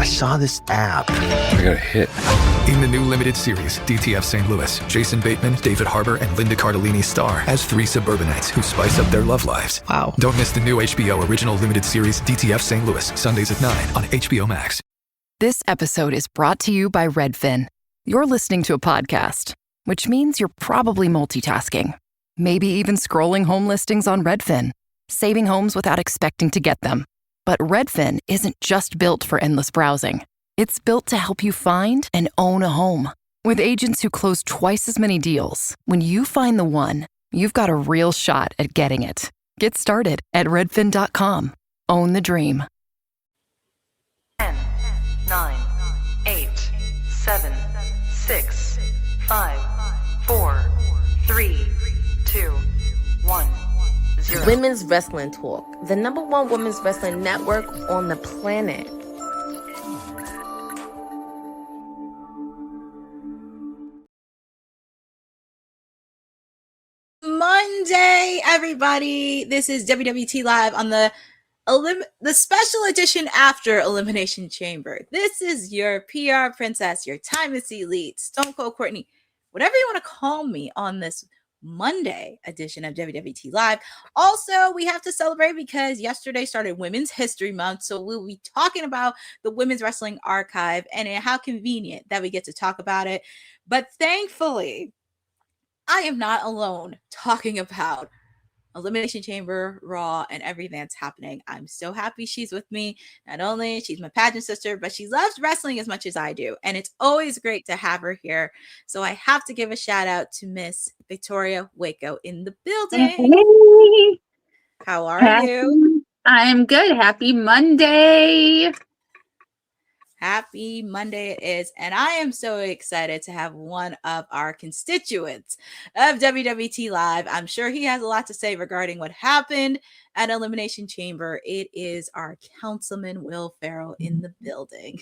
I saw this app. I got a hit. In the new limited series, DTF St. Louis, Jason Bateman, David Harbour, and Linda Cardellini star as 3 suburbanites who spice up their love lives. Wow. Don't miss the new HBO original limited series, DTF St. Louis, Sundays at 9 on HBO Max. This episode is brought to you by Redfin. You're listening to a podcast, which means you're probably multitasking. Maybe even scrolling home listings on Redfin, saving homes without expecting to get them. But Redfin isn't just built for endless browsing. It's built to help you find and own a home. With agents who close twice as many deals, when you find the one, you've got a real shot at getting it. Get started at redfin.com. Own the dream. 10, 9, 8, 7, 6, 5, 4, 3, 2, 1, 0. Women's Wrestling Talk, the #1 women's wrestling network on the planet. Monday, everybody. This is WWT Live on the special edition after Elimination Chamber. This is your PR princess, your timeless elite, Stone Cold Courtney, whatever you want to call me on this Monday edition of WWT Live. Also, we have to celebrate because yesterday started Women's History Month, so we'll be talking about the Women's Wrestling Archive and how convenient that we get to talk about it. But thankfully, I am not alone talking about Elimination Chamber, Raw, and everything that's happening. I'm so happy she's with me. Not only she's my pageant sister, but she loves wrestling as much as I do. And it's always great to have her here. So I have to give a shout out to Miss Victoria Waco in the building. Hey. How are you? I'm good. Happy Monday. Happy Monday it is, and I am so excited to have one of our constituents of WWT Live. I'm sure he has a lot to say regarding what happened at Elimination Chamber. It is our Councilman Will Ferrell in the building.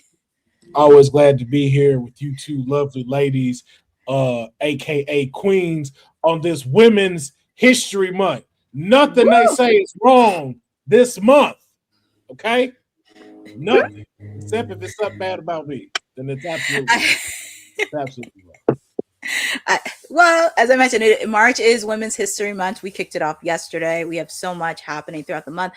Always glad to be here with you two lovely ladies, aka Queens, on this Women's History Month. Nothing they say is wrong this month, okay? Nothing. Except if it's something bad about me, then it's absolutely right. Well, as I mentioned, March is Women's History Month. We kicked it off yesterday. We have so much happening throughout the month.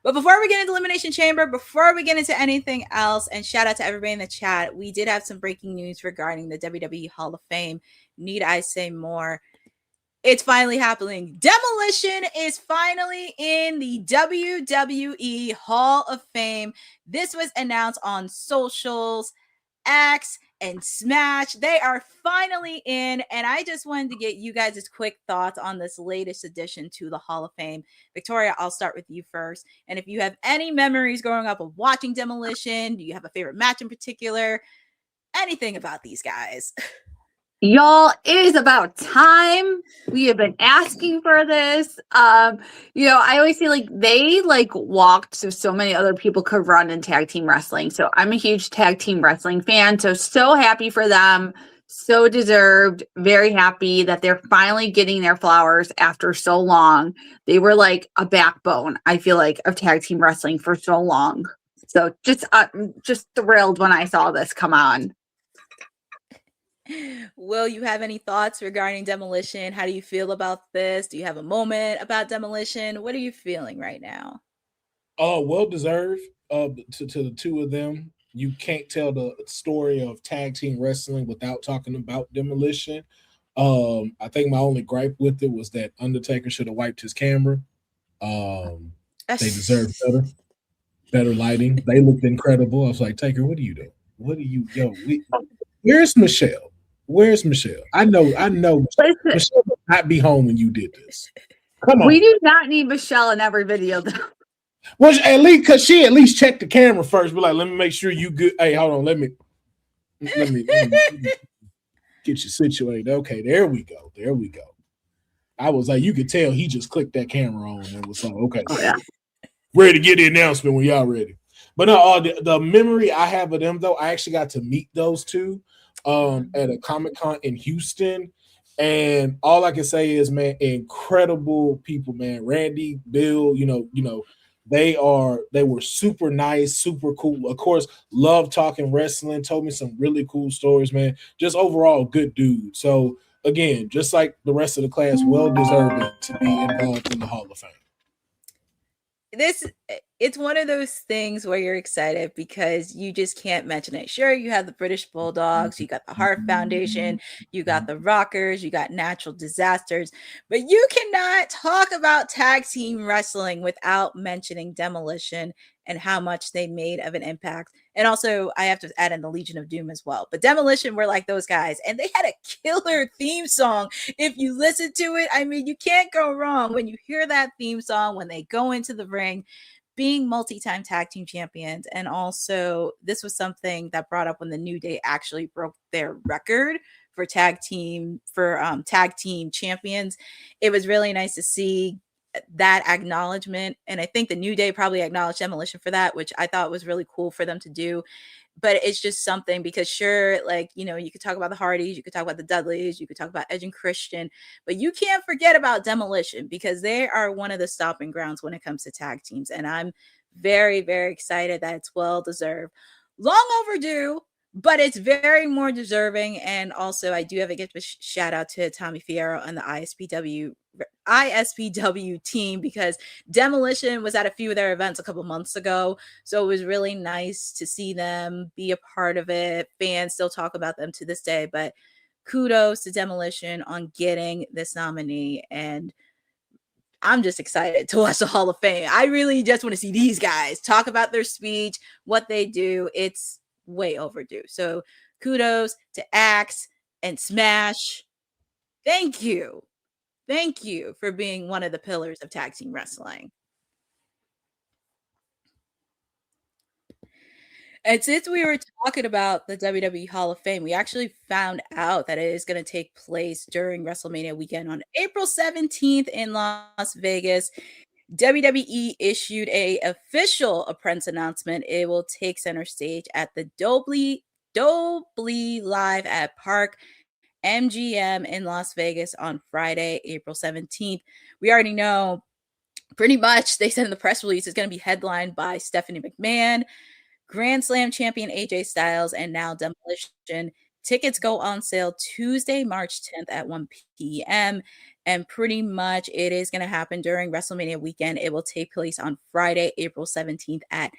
But before we get into Elimination Chamber, before we get into anything else, and shout out to everybody in the chat, we did have some breaking news regarding the WWE Hall of Fame. Need I say more? It's finally happening. Demolition is finally in the WWE Hall of Fame. This was announced on socials, X, and Smash. They are finally in, and I just wanted to get you guys' quick thoughts on this latest addition to the Hall of Fame. Victoria, I'll start with you first. And if you have any memories growing up of watching Demolition, do you have a favorite match in particular? Anything about these guys? Y'all, it is about time. We have been asking for this. I always feel like they walked so many other people could run in tag team wrestling. So I'm a huge tag team wrestling fan. So happy for them. So deserved. Very happy that they're finally getting their flowers after so long. They were like a backbone, I feel like, of tag team wrestling for so long. So just thrilled when I saw this come on. Will, you have any thoughts regarding Demolition? How do you feel about this? Do you have a moment about Demolition? What are you feeling right now? Oh, well deserved to the two of them. You can't tell the story of tag team wrestling without talking about Demolition. I think my only gripe with it was that Undertaker should have wiped his camera. They deserve better lighting. They looked incredible. I was like, Taker, what are you doing? Where's Michelle? Where's Michelle? I know. Listen, Michelle will not be home when you did this. Come on. We do not need Michelle in every video, though. Well, at least because she at least checked the camera first. Be like, let me make sure you good. Hey, hold on. Let me get you situated. Okay, there we go. I was like, you could tell he just clicked that camera on and was like, okay, ready to get the announcement when y'all ready. But no, the memory I have of them though, I actually got to meet those two at a Comic-Con in Houston, and all I can say is, man, incredible people, man. Randy, Bill, They were super nice, super cool. Of course, love talking wrestling, told me some really cool stories, man. Just overall good dude. So again, just like the rest of the class, well deserving to be involved in the Hall of Fame. It's one of those things where you're excited because you just can't mention it. Sure, you have the British Bulldogs, you got the Heart Foundation, you got the Rockers, you got Natural Disasters, but you cannot talk about tag team wrestling without mentioning Demolition and how much they made of an impact. And also, I have to add in the Legion of Doom as well. But Demolition were like those guys, and they had a killer theme song. If you listen to it, I mean, you can't go wrong when you hear that theme song when they go into the ring, being multi-time tag team champions. And also, this was something that brought up when the New Day actually broke their record for tag team champions. It was really nice to see that acknowledgement, and I think the New Day probably acknowledged Demolition for that, which I thought was really cool for them to do. But it's just something, because sure, like, you know, you could talk about the Hardys, you could talk about the Dudleys, you could talk about Edge and Christian, but you can't forget about Demolition, because they are one of the stopping grounds when it comes to tag teams. And I'm very, very excited that it's well deserved. Long overdue, but it's very more deserving. And also, I do have to give a shout out to Tommy Fierro and the ISPW team, because Demolition was at a few of their events a couple months ago. So it was really nice to see them be a part of it. Fans still talk about them to this day, but kudos to Demolition on getting this nominee. And I'm just excited to watch the Hall of Fame. I really just want to see these guys talk about their speech, what they do. It's way overdue. So kudos to Axe and Smash. Thank you. Thank you for being one of the pillars of tag team wrestling. And since we were talking about the WWE Hall of Fame, we actually found out that it is going to take place during WrestleMania weekend on April 17th in Las Vegas. WWE issued a official apprentice announcement. It will take center stage at the Dolby Live at Park MGM in Las Vegas on Friday, April 17th. We already know pretty much, they said in the press release, it's going to be headlined by Stephanie McMahon, Grand Slam champion AJ Styles, and now Demolition. Tickets go on sale Tuesday, March 10th at 1 p.m. And pretty much it is going to happen during WrestleMania weekend. It will take place on Friday, April 17th at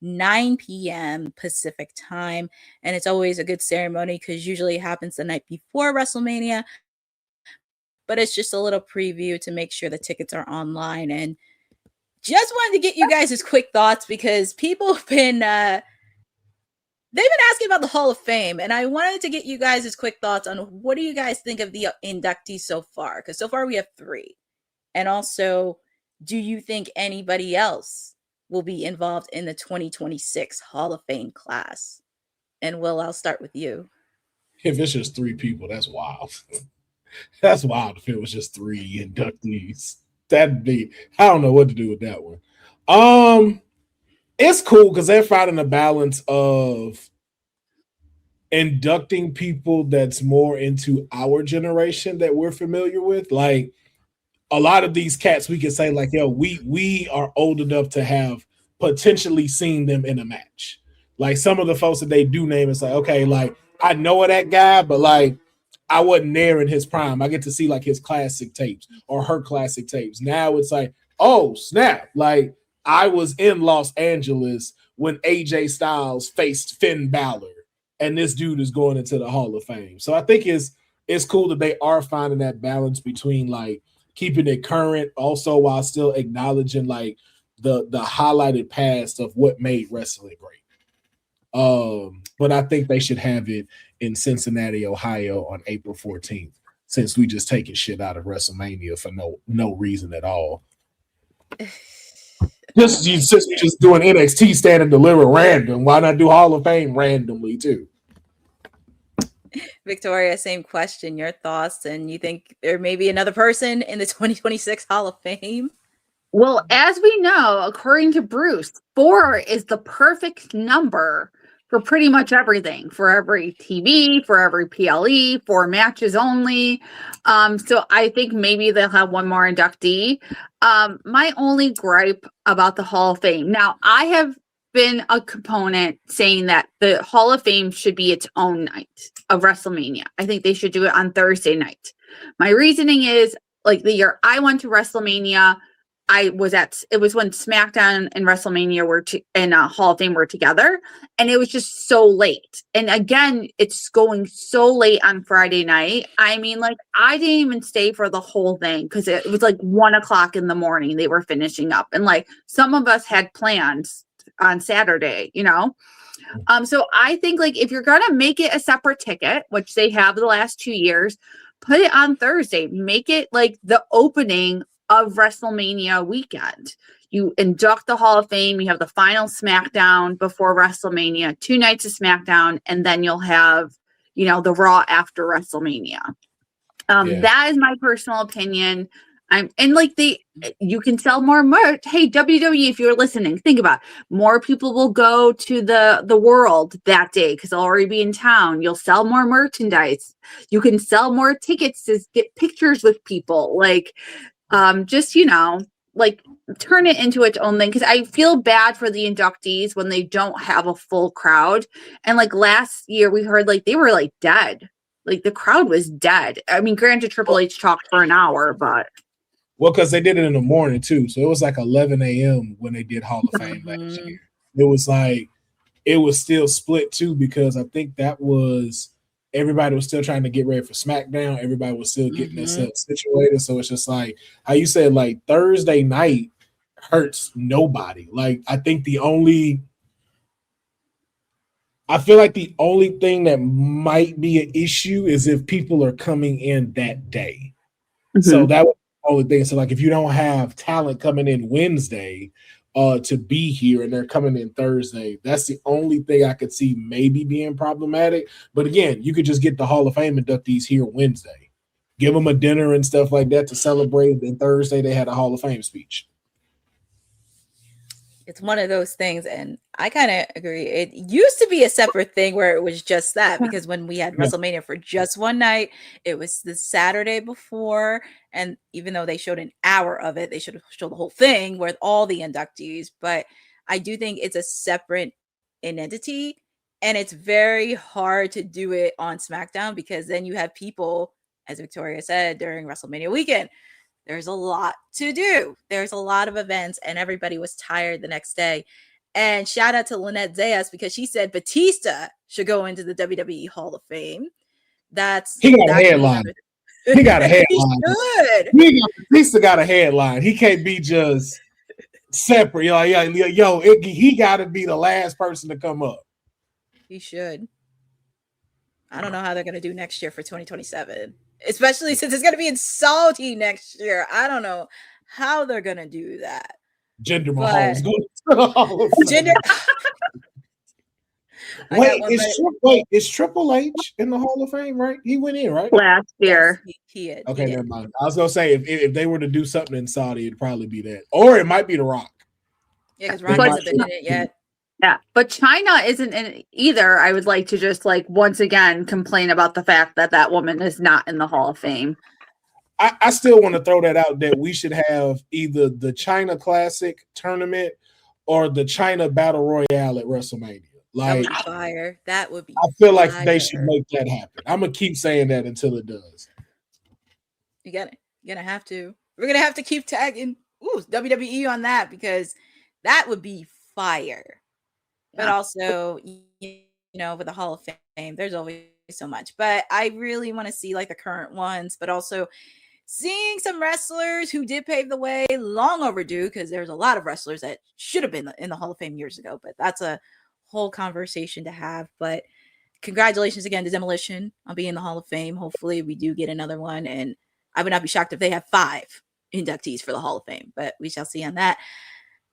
9 p.m. Pacific time. And it's always a good ceremony because usually it happens the night before WrestleMania. But it's just a little preview to make sure the tickets are online. And just wanted to get you guys' quick thoughts, because people have been they've been asking about the Hall of Fame, and I wanted to get you guys' quick thoughts on what do you guys think of the inductees so far? Because so far we have 3. And also, do you think anybody else will be involved in the 2026 Hall of Fame class? And Will, I'll start with you. If it's just 3 people, that's wild. That's wild if it was just 3 inductees. That'd be, I don't know what to do with that one. It's cool because they're finding a balance of inducting people that's more into our generation that we're familiar with. Like, a lot of these cats, we can say like, yo, we are old enough to have potentially seen them in a match. Like, some of the folks that they do name, it's like, okay, like, I know of that guy, but like, I wasn't there in his prime. I get to see like his classic tapes or her classic tapes. Now it's like, oh, snap. Like, I was in Los Angeles when AJ Styles faced Finn Balor, and this dude is going into the Hall of Fame. So I think it's cool that they are finding that balance between like keeping it current, also while still acknowledging like the highlighted past of what made wrestling great. But I think they should have it in Cincinnati, Ohio on April 14th, since we just taking shit out of WrestleMania for no reason at all. Since we just doing NXT stand and deliver random, why not do Hall of Fame randomly too? Victoria, same question. Your thoughts, and you think there may be another person in the 2026 Hall of Fame? Well, as we know, according to Bruce, 4 is the perfect number for pretty much everything, for every TV, for every PLE, for matches only. So I think maybe they'll have one more inductee. My only gripe about the Hall of Fame. Now, I have been a component saying that the Hall of Fame should be its own night of WrestleMania. I think they should do it on Thursday night. My reasoning is, like, the year I went to WrestleMania, it was when SmackDown and WrestleMania and Hall of Fame were together, and it was just so late. And again, it's going so late on Friday night. I mean, like, I didn't even stay for the whole thing because it was like 1:00 in the morning. They were finishing up, and like some of us had plans on Saturday, you know. So I think, like, if you're gonna make it a separate ticket, which they have the last 2 years, put it on Thursday. Make it like the opening of WrestleMania weekend. You induct the Hall of Fame, you have the final SmackDown before WrestleMania, 2 nights of SmackDown, and then you'll have, you know, the Raw after WrestleMania. That is my personal opinion. You can sell more merch. Hey, WWE, if you're listening, think about it. More people will go to the world that day because they'll already be in town. You'll sell more merchandise. You can sell more tickets to get pictures with people. Like, just, you know, like, turn it into its own thing, because I feel bad for the inductees when they don't have a full crowd. And like last year we heard like they were like dead. Like the crowd was dead. I mean, granted, Triple H talked for an hour, but because they did it in the morning too. So it was like 11 a.m. when they did Hall of Fame last year. It was like, it was still split too, because I think that was, everybody was still trying to get ready for SmackDown. Everybody was still getting themselves situated. So it's just like how you said, like Thursday night hurts nobody. Like I feel like the only thing that might be an issue is if people are coming in that day. So that was the only thing. So like if you don't have talent coming in Wednesday to be here and they're coming in Thursday, that's the only thing I could see maybe being problematic. But again, you could just get the Hall of Fame inductees here Wednesday, give them a dinner and stuff like that to celebrate. Then Thursday they had a Hall of Fame speech. It's one of those things, and I kind of agree. It used to be a separate thing where it was just that, because when we had WrestleMania for just one night, it was the Saturday before, and even though they showed an hour of it, they should have showed the whole thing with all the inductees. But I do think it's a separate entity, and it's very hard to do it on SmackDown because then you have people, as Victoria said, during WrestleMania weekend. There's a lot to do. There's a lot of events, and everybody was tired the next day. And shout out to Lynette Zayas, because she said Batista should go into the WWE Hall of Fame. He got a headline. He got a headline. He should. Batista got a headline. He can't be just separate. He got to be the last person to come up. He should. I don't know how they're going to do next year for 2027. Especially since it's going to be in Saudi next year. I don't know how they're going to do that. Jinder Mahal's going to the Hall of Fame. Is Triple H in the Hall of Fame, right? He went in, right? Last year. Yes, he did. Okay, never mind. I was going to say, if they were to do something in Saudi, it'd probably be that. Or it might be The Rock. Yeah, because Rock hasn't been in it yet. Yeah, but China isn't in it either. I would like to just once again complain about the fact that that woman is not in the Hall of Fame. I still want to throw that out, that we should have either the China Classic tournament or the China Battle Royale at WrestleMania. That would be fire. That would be I feel like they should make that happen. I'm going to keep saying that until it does. You're gonna have to. We're going to have to keep tagging WWE on that, because that would be fire. But also, with the Hall of Fame, there's always so much. But I really want to see the current ones, but also seeing some wrestlers who did pave the way, long overdue, because there's a lot of wrestlers that should have been in the Hall of Fame years ago. But that's a whole conversation to have. But congratulations again to Demolition on being in the Hall of Fame. Hopefully we do get another one. And I would not be shocked if they have 5 inductees for the Hall of Fame. But we shall see on that.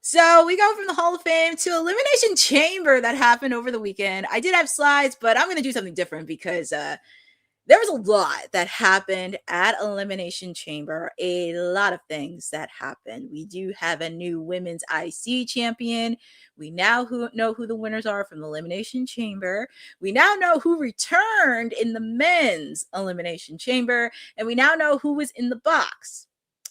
So we go from the Hall of Fame to Elimination Chamber that happened over the weekend. I did have slides, but I'm going to do something different because there was a lot that happened at Elimination Chamber. A lot of things that happened. We do have a new women's IC champion. We now know who the winners are from the Elimination Chamber. We now know who returned in the men's Elimination Chamber. And we now know who was in the box.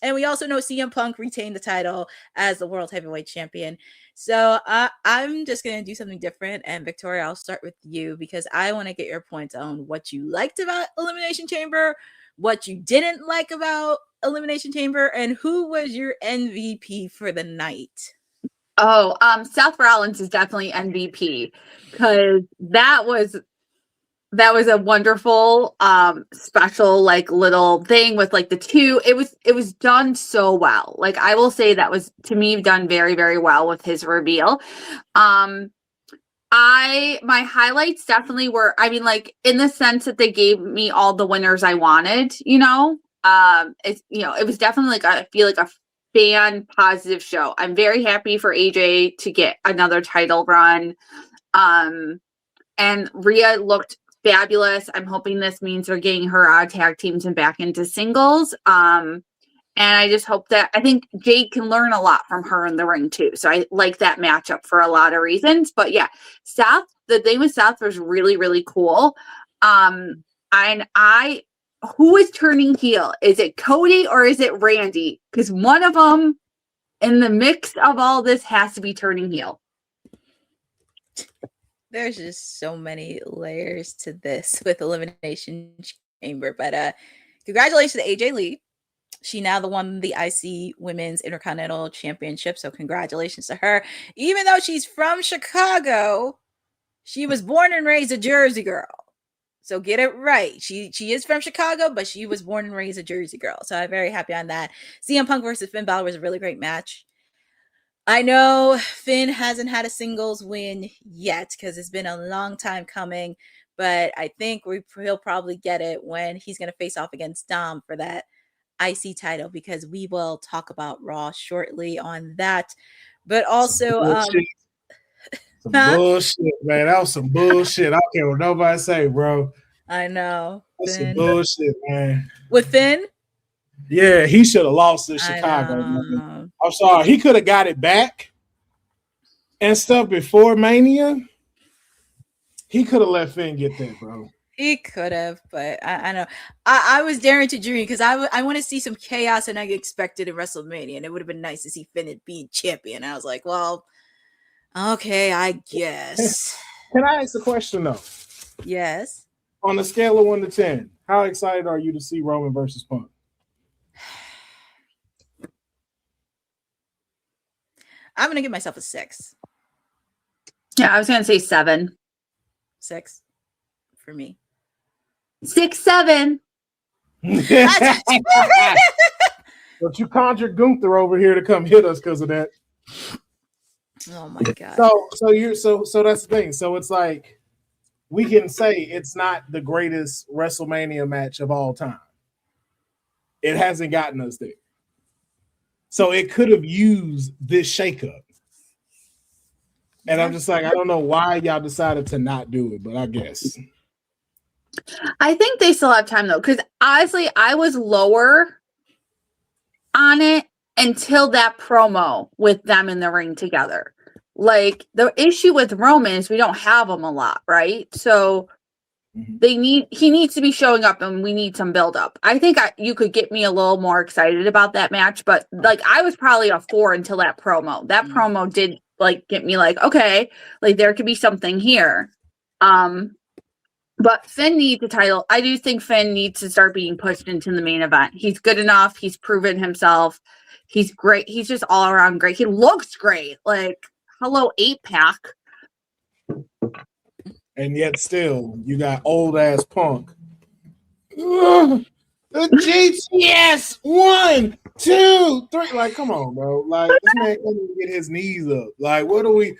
And we also know CM Punk retained the title as the World Heavyweight Champion. So I'm just going to do something different. And Victoria, I'll start with you because I want to get your points on what you liked about Elimination Chamber, what you didn't like about Elimination Chamber, and who was your MVP for the night. Oh, Seth Rollins is definitely MVP because that was a wonderful special like little thing with like the two. It was done so well. Like I will say that was to me done very, very well with his reveal. My highlights definitely were, I mean, like in the sense that they gave me all the winners I wanted, you know. It's, you know, it was definitely like I feel like a fan positive show. I'm very happy for AJ to get another title run. And Rhea looked fabulous. I'm hoping this means they're getting her out of tag teams and back into singles. And I just hope that I think Jade can learn a lot from her in the ring too. So I like that matchup for a lot of reasons. But yeah, Seth, the thing with Seth was really, really cool. And who is turning heel? Is it Cody or is it Randy? Because one of them in the mix of all this has to be turning heel. There's just so many layers to this with Elimination Chamber. But congratulations to AJ Lee. She now won the IC Women's Intercontinental Championship. So congratulations to her. Even though she's from Chicago, she was born and raised a Jersey girl. So get it right. She is from Chicago, but she was born and raised a Jersey girl. So I'm very happy on that. CM Punk versus Finn Balor was a really great match. I know Finn hasn't had a singles win yet because it's been a long time coming, but I think he'll probably get it when he's going to face off against Dom for that IC title, because we will talk about Raw shortly on that. But also, some bullshit, man. That was some bullshit. I don't care what nobody say, bro. I know. That's some bullshit, man. With Finn? Yeah, he should have lost to Chicago. Man. I'm sorry. He could have got it back and stuff before Mania. He could have let Finn get that, bro. He could have, but I know. I was daring to dream because I want to see some chaos, and I expected in WrestleMania, and it would have been nice to see Finn being champion. I was like, well, okay, I guess. Can I ask a question, though? Yes. On a scale of 1 to 10, how excited are you to see Roman versus Punk? I'm going to give myself a 6. Yeah, I was going to say 7. 6 for me. 6, 7. But you conjured Gunther over here to come hit us because of that. Oh my god. So that's the thing. So it's like we can say it's not the greatest WrestleMania match of all time. It hasn't gotten us there. So it could have used this shakeup. And I'm just like, I don't know why y'all decided to not do it, but I guess. I think they still have time though, because honestly, I was lower on it until that promo with them in the ring together. Like the issue with Roman is we don't have him a lot, right? So he needs to be showing up, and we need some build up. I think you could get me a little more excited about that match, but like I was probably a 4 until that promo. That promo did like get me like, okay, like there could be something here. But Finn needs a title. I do think Finn needs to start being pushed into the main event. He's good enough. He's proven himself. He's great. He's just all around great. He looks great. Like, hello, 8-pack. And yet still, you got old ass Punk. The GTS 1, 2, 3. Like, come on, bro. Like, this man can't even get his knees up. Like, what are we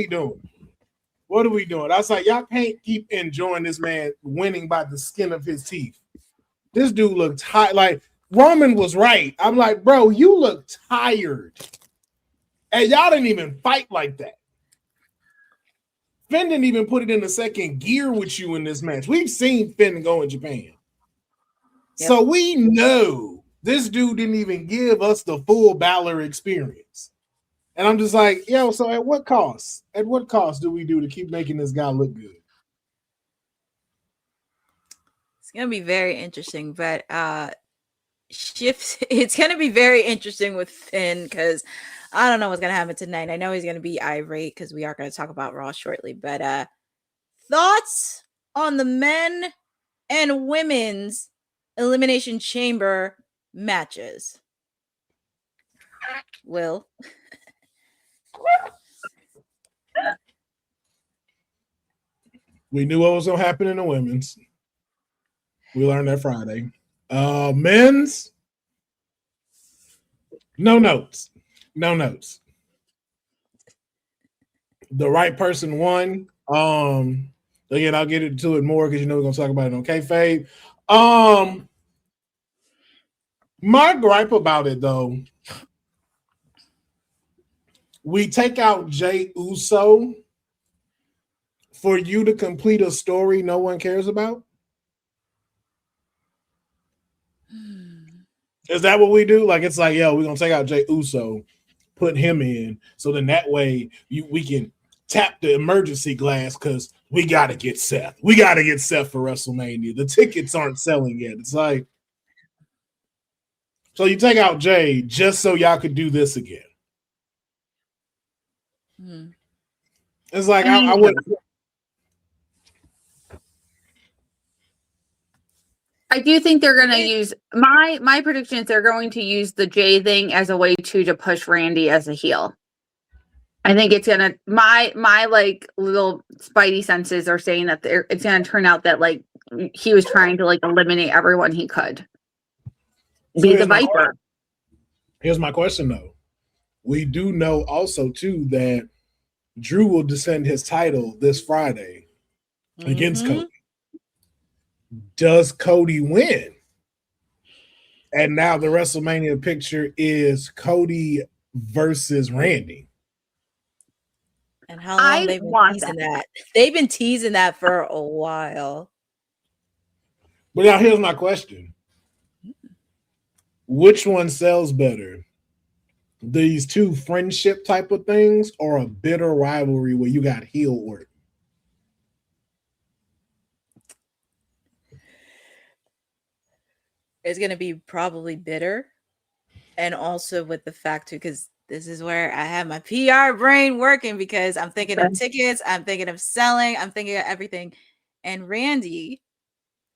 doing? What are we doing? I was like, y'all can't keep enjoying this man winning by the skin of his teeth. This dude looked tired. Like, Roman was right. I'm like, bro, you look tired. And y'all didn't even fight like that. Finn didn't even put it in the second gear with you in this match. We've seen Finn go in Japan. Yep. So we know this dude didn't even give us the full Balor experience. And I'm just like, yo, so at what cost? At what cost do we do to keep making this guy look good? It's going to be very interesting, but it's going to be very interesting with Finn because I don't know what's going to happen tonight. I know he's going to be irate because we are going to talk about Raw shortly, but thoughts on the men and women's Elimination Chamber matches? Will? We knew what was going to happen in the women's. We learned that Friday. Men's, no notes. No notes. The right person won. Again, I'll get into it more because you know we're going to talk about it on kayfabe. My gripe about it, though, we take out Jey Uso for you to complete a story no one cares about. Is that what we do? Like, it's like, yo, we're going to take out Jey Uso, put him in, so then that way we can tap the emergency glass because we got to get Seth. We got to get Seth for WrestleMania. The tickets aren't selling yet. It's like, so you take out Jey just so y'all could do this again. Mm-hmm. It's like, I would. I do think they're going to use my prediction is they're going to use the Jey thing as a way to push Randy as a heel. I think it's gonna my like little spidey senses are saying that it's gonna turn out that like he was trying to like eliminate everyone he could. Be the Viper. Here's my question though. We do know also too that Drew will defend his title this Friday against Cody. Does Cody win? And now the WrestleMania picture is Cody versus Randy. And how long they've been teasing that? They've been teasing that for a while. But now here's my question. Which one sells better? These two friendship type of things or a bitter rivalry where you got heel work? It's going to be probably bitter. And also with the fact too, because this is where I have my PR brain working because I'm thinking of tickets, I'm thinking of selling, I'm thinking of everything. And Randy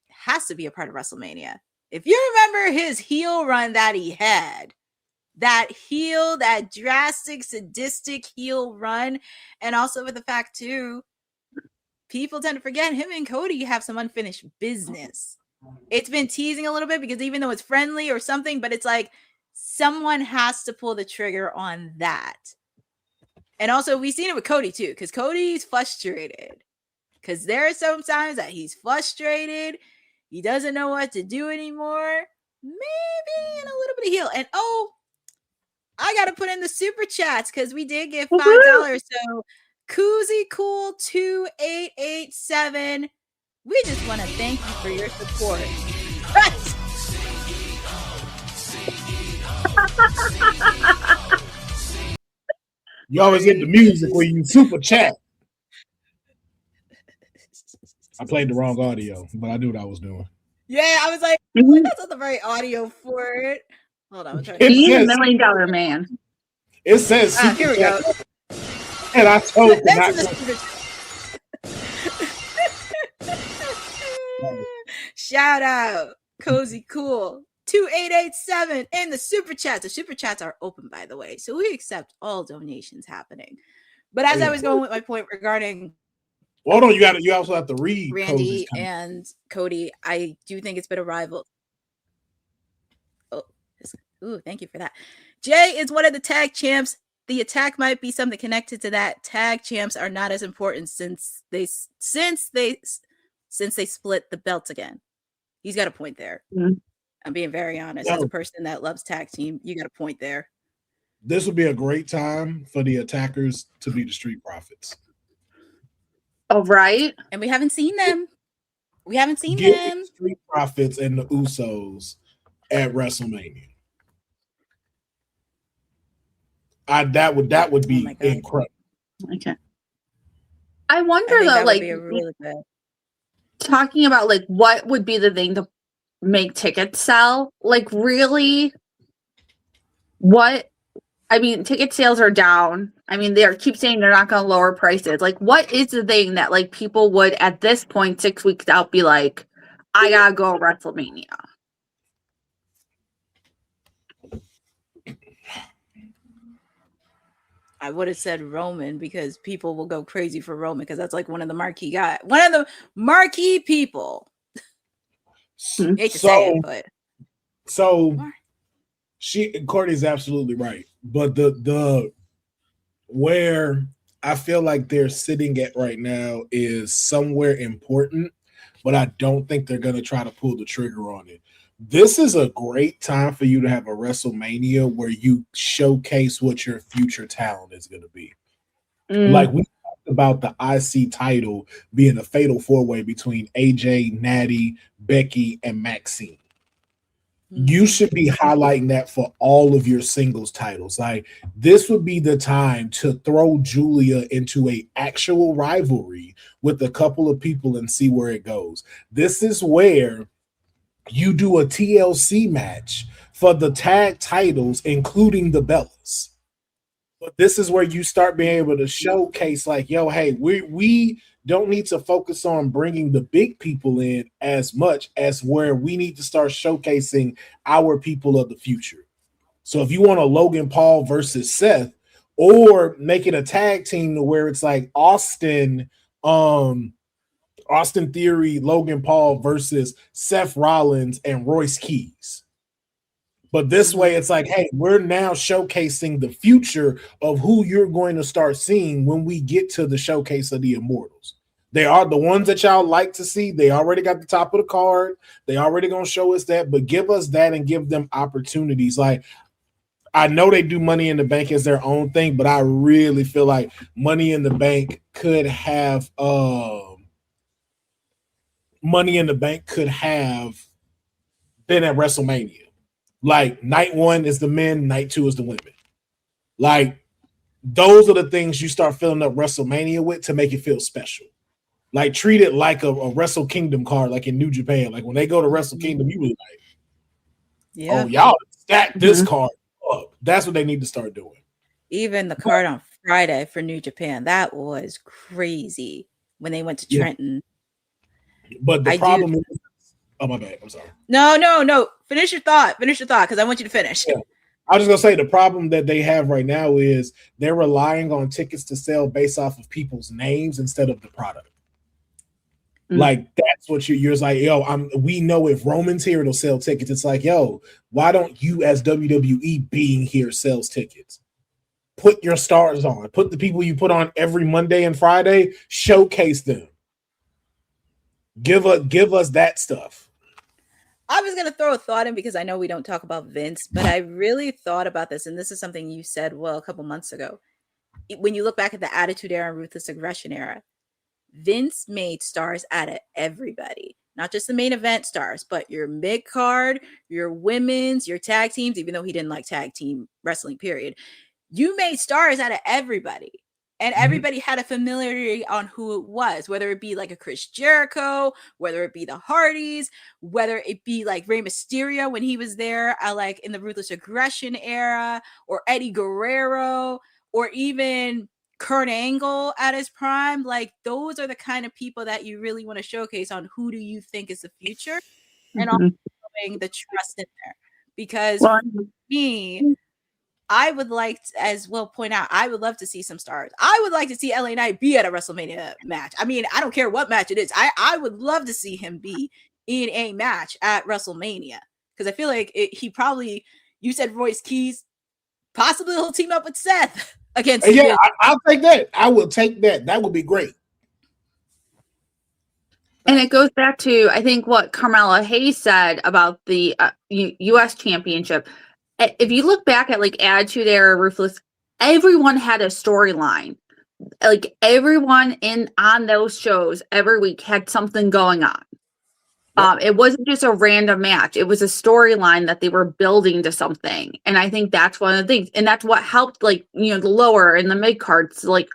has to be a part of WrestleMania. If you remember his heel run that he had, that drastic, sadistic heel run, and also with the fact too, people tend to forget him and Cody have some unfinished business. It's been teasing a little bit because even though it's friendly or something, but it's like, someone has to pull the trigger on that. And also, we've seen it with Cody, too, because Cody's frustrated. Because there are some times that he's frustrated. He doesn't know what to do anymore. Maybe in a little bit of heel. And, I got to put in the super chats because we did get $5. So, Koozie Cool 2887. We just want to thank you for your support. You always get the music where you super chat. I played the wrong audio, but I knew what I was doing. Yeah, I was like, that's not the right audio for it. Hold on, I'm trying to He's a $1 million man. It says super here we chat. go. And I told him not to. Shout out, Cozy Cool 2887 in the super chats. The super chats are open, by the way, so we accept all donations happening. But as I was going with my point regarding, hold on, you also have to read Randy and Cody. I do think it's been a rival. Ooh, thank you for that. Jey is one of the tag champs. The attack might be something connected to that. Tag champs are not as important since they split the belts again. He's got a point there. Mm-hmm. I'm being very honest. As a person that loves tag team, you got a point there. This would be a great time for the attackers to be the Street Profits. Oh, right. And we haven't seen them. We haven't seen Give me them. the Street Profits and the Usos at WrestleMania. That would Oh be my God. incredible. Okay. I wonder I think though, that would like be a really good. talking about like what would be the thing to make tickets sell? Like really, what? I mean, ticket sales are down. I mean, they keep saying they're not going to lower prices. Like, what is the thing that like people would at this point 6 weeks out be like, I gotta go to WrestleMania? I would have said Roman because people will go crazy for Roman because that's like one of the marquee people. Hate to say it, but so Courtney's absolutely right. But the where I feel like they're sitting at right now is somewhere important, but I don't think they're gonna try to pull the trigger on it. This is a great time for you to have a WrestleMania where you showcase what your future talent is going to be. Like we talked about the IC title being a fatal four-way between AJ, Natty, Becky, and Maxine. You should be highlighting that for all of your singles titles. Like this would be the time to throw Julia into a actual rivalry with a couple of people and see where it goes. This is where you do a TLC match for the tag titles, including the Bellas. But this is where you start being able to showcase, like, yo, hey, we don't need to focus on bringing the big people in as much as where we need to start showcasing our people of the future. So if you want a Logan Paul versus Seth, or make it a tag team to where it's like Austin Theory, Logan Paul versus Seth Rollins and Royce Keys. But this way, it's like, hey, we're now showcasing the future of who you're going to start seeing when we get to the showcase of the Immortals. They are the ones that y'all like to see. They already got the top of the card. They already going to show us that, but give us that and give them opportunities. Like, I know they do Money in the Bank as their own thing, but I really feel like Money in the Bank could have Money in the Bank could have been at WrestleMania. Like night one is the men, night two is the women. Like those are the things you start filling up WrestleMania with to make it feel special. Like treat it like a Wrestle Kingdom card, like in New Japan. Like when they go to Wrestle Kingdom, you be like, oh, y'all stack this card up. That's what they need to start doing. Even the card on Friday for New Japan, that was crazy when they went to Trenton. But the problem is, oh my bad, I'm sorry. No. Finish your thought, because I want you to finish. Yeah. I was just gonna say the problem that they have right now is they're relying on tickets to sell based off of people's names instead of the product. Like that's what you're like, yo, we know if Roman's here, it'll sell tickets. It's like, yo, why don't you as WWE being here sells tickets? Put your stars on, put the people you put on every Monday and Friday, showcase them. Give us that stuff. I was going to throw a thought in because I know we don't talk about Vince, but I really thought about this. And this is something you said, a couple months ago. When you look back at the Attitude Era and Ruthless Aggression Era, Vince made stars out of everybody, not just the main event stars, but your mid card, your women's, your tag teams, even though he didn't like tag team wrestling, period. You made stars out of everybody. And everybody had a familiarity on who it was, whether it be like a Chris Jericho, whether it be the Hardys, whether it be like Rey Mysterio when he was there, like in the Ruthless Aggression era, or Eddie Guerrero, or even Kurt Angle at his prime. Like those are the kind of people that you really want to showcase on who do you think is the future, and also showing the trust in there. Because for me, I would like to, as well point out, I would love to see some stars. I would like to see LA Knight be at a WrestleMania match. I mean, I don't care what match it is. I would love to see him be in a match at WrestleMania because I feel like he probably, you said Royce Keys, possibly he'll team up with Seth against. Yeah, I'll take that. I will take that. That would be great. And it goes back to, I think, what Carmella Hayes said about the U.S. Championship. If you look back at like Attitude Era, Ruthless, everyone had a storyline. like everyone on those shows every week had something going on. It wasn't just a random match. It was a storyline that they were building to something. And I think that's one of the things. And that's what helped, like, the lower and the mid cards to like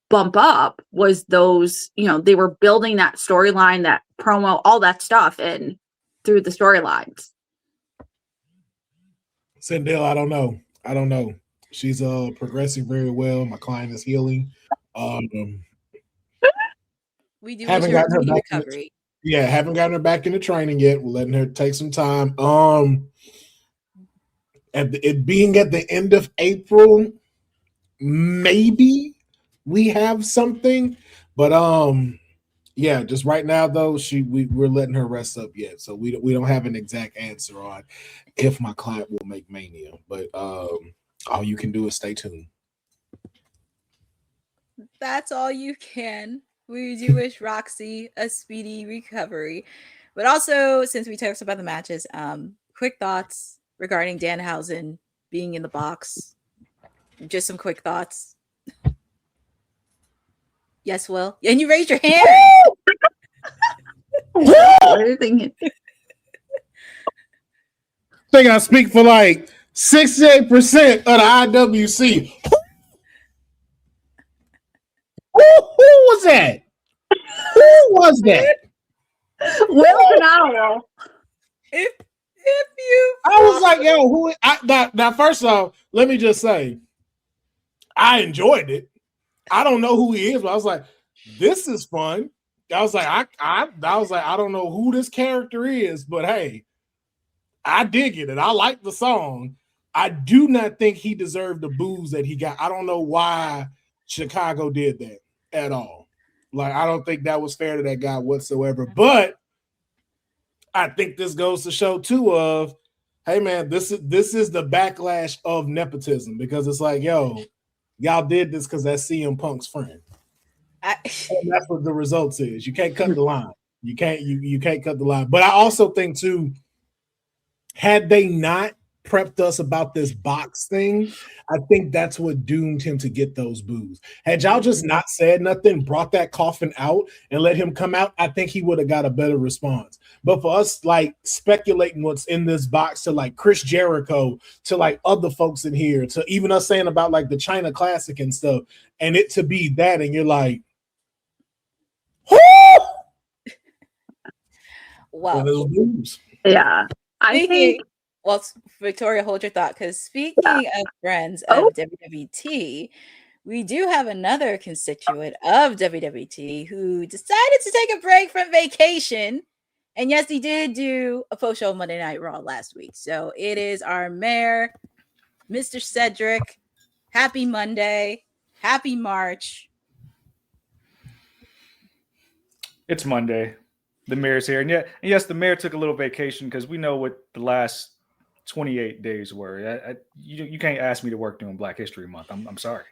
bump up was those, they were building that storyline, that promo, all that stuff in through the storylines. Sindel, I don't know. She's progressing very well. My client is healing. We do haven't wish her gotten her a back recovery. haven't gotten her back into training yet. We're letting her take some time. It being at the end of April, maybe we have something, but yeah, just right now though, we're letting her rest up yet, so we don't have an exact answer on if my client will make Mania, but all you can do is stay tuned. That's all you can. We do wish Roxy a speedy recovery. But also, since we talked about the matches, quick thoughts regarding Danhausen being in the box. Just some quick thoughts. Yes, Will? And you raised your hand. What are you thinking? I think I speak for like 68% of the IWC. Who was that? Who was that? Will Canalo. If you, I was like, yo, who? Now, first off, let me just say, I enjoyed it. I don't know who he is, but I was like, this is fun. I was like, I was like, I don't know who this character is, but hey, I dig it, and I like the song. I do not think he deserved the boos that he got. I don't know why Chicago did that at all. Like, I don't think that was fair to that guy whatsoever. But I think this goes to show too of, hey man, this is the backlash of nepotism, because it's like, yo, y'all did this because that's CM Punk's friend. And that's what the results is. You can't cut the line. You can't cut the line. But I also think too, had they not prepped us about this box thing, I think that's what doomed him to get those boos. Had y'all just not said nothing, brought that coffin out and let him come out, I think he would have got a better response. But for us, like, speculating what's in this box to like Chris Jericho, to like other folks in here, to even us saying about like the China Classic and stuff, and it to be that, and you're like, whoo! Well, Yeah. I think, well, Victoria, hold your thought, because speaking of friends of WWT, we do have another constituent of WWT who decided to take a break from vacation. And yes, he did do a post-show Monday Night Raw last week. So it is our mayor, Mr. Cedric. Happy Monday. Happy March. It's Monday. The mayor's here. And yes, the mayor took a little vacation because we know what the last 28 days were. You can't ask me to work during Black History Month. I'm sorry.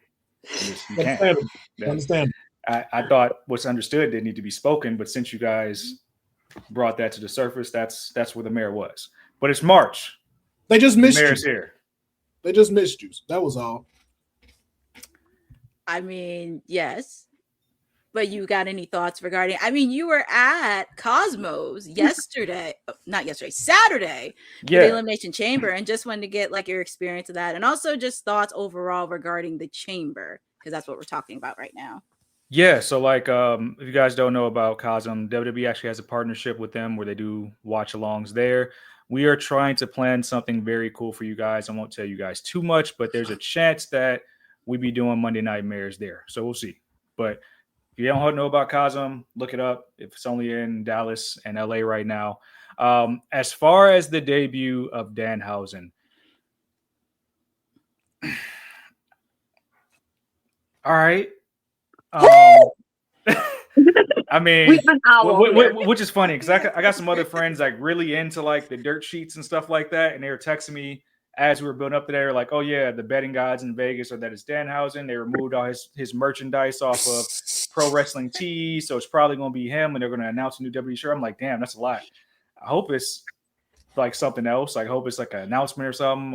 You can't. Understand. I thought what's understood didn't need to be spoken, but since you guys brought that to the surface, that's where the mayor was. But it's March. They just missed the mayor's you. Here. They just missed you. That was all. I mean, yes. But you got any thoughts regarding, I mean, you were at Cosmos Saturday, for the Elimination Chamber, and just wanted to get like your experience of that, and also just thoughts overall regarding the chamber, because that's what we're talking about right now. Yeah, so like if you guys don't know about Cosm, WWE actually has a partnership with them where they do watch-alongs there. We are trying to plan something very cool for you guys. I won't tell you guys too much, but there's a chance that we be doing Monday Night Mayors there. So we'll see. But if you don't know about Cosm, look it up. If it's only in Dallas and LA right now. As far as the debut of Danhausen, all right. I mean, which is funny because I got some other friends like really into like the dirt sheets and stuff like that, and they were texting me as we were building up to there, like, oh yeah, the betting gods in Vegas are that it's Danhausen. They removed all his merchandise off of Pro Wrestling Tees, so it's probably going to be him, and they're going to announce a new WWE shirt. I'm like, damn, that's a lot. I hope it's like something else. Like, I hope it's like an announcement or something.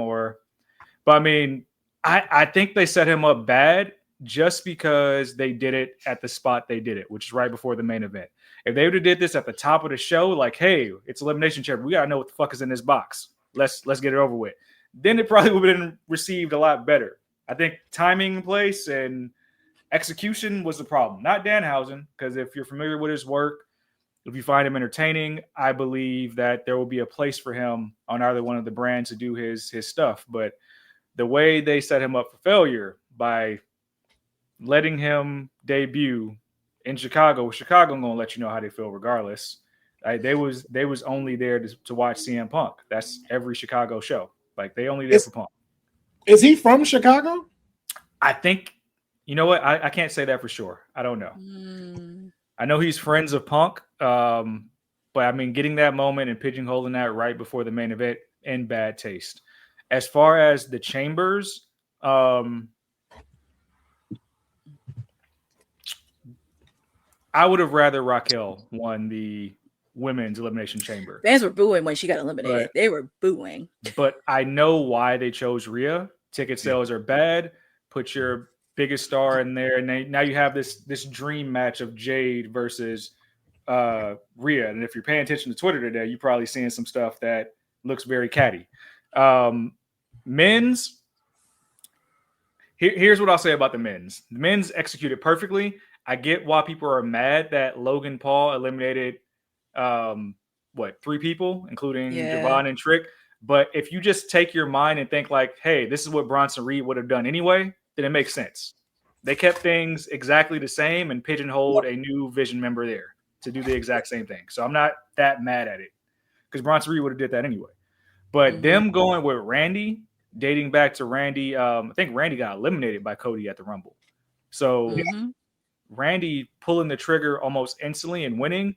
But I mean, I think they set him up bad just because they did it at the spot they did it, which is right before the main event. If they would have did this at the top of the show, like, hey, it's Elimination Chamber, we gotta know what the fuck is in this box. Let's get it over with. Then it probably would have been received a lot better. I think timing in place and execution was the problem, not Danhausen, because if you're familiar with his work, if you find him entertaining, I believe that there will be a place for him on either one of the brands to do his stuff. But the way they set him up for failure by letting him debut in Chicago going to let you know how they feel regardless. They was only there to watch CM Punk. That's every Chicago show. Like, they only there for Punk. Is he from Chicago? I think, you know what? I can't say that for sure. I don't know. I know he's friends of Punk. But I mean, getting that moment and pigeonholing that right before the main event, in bad taste. As far as the Chambers, I would have rather Raquel won the women's Elimination Chamber. Fans were booing when she got eliminated. They were booing. But I know why they chose Rhea. Ticket sales are bad. Put your biggest star in there, and now you have this dream match of Jade versus Rhea. And if you're paying attention to Twitter today, you're probably seeing some stuff that looks very catty. Men's, here's what I'll say about the men's. The men's executed perfectly. I get why people are mad that Logan Paul eliminated 3 people, including Javon and Trick. But if you just take your mind and think like, hey, this is what Bronson Reed would have done anyway, then it makes sense. They kept things exactly the same and pigeonholed a new Vision member there to do the exact same thing. So I'm not that mad at it, because Bronson Reed would have did that anyway. But them going with Randy, dating back to Randy, I think Randy got eliminated by Cody at the Rumble. So Randy pulling the trigger almost instantly and winning,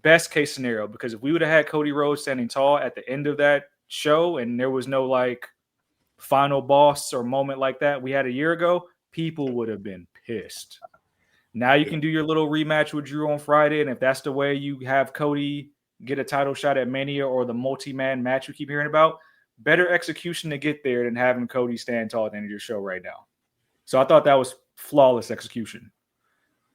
best case scenario, because if we would have had Cody Rhodes standing tall at the end of that show and there was no like final boss or moment like that we had a year ago, people would have been pissed. Now you can do your little rematch with Drew on Friday, and if that's the way you have Cody get a title shot at Mania or the multi-man match you keep hearing about, better execution to get there than having Cody stand tall at the end of your show right now. So I thought that was flawless execution.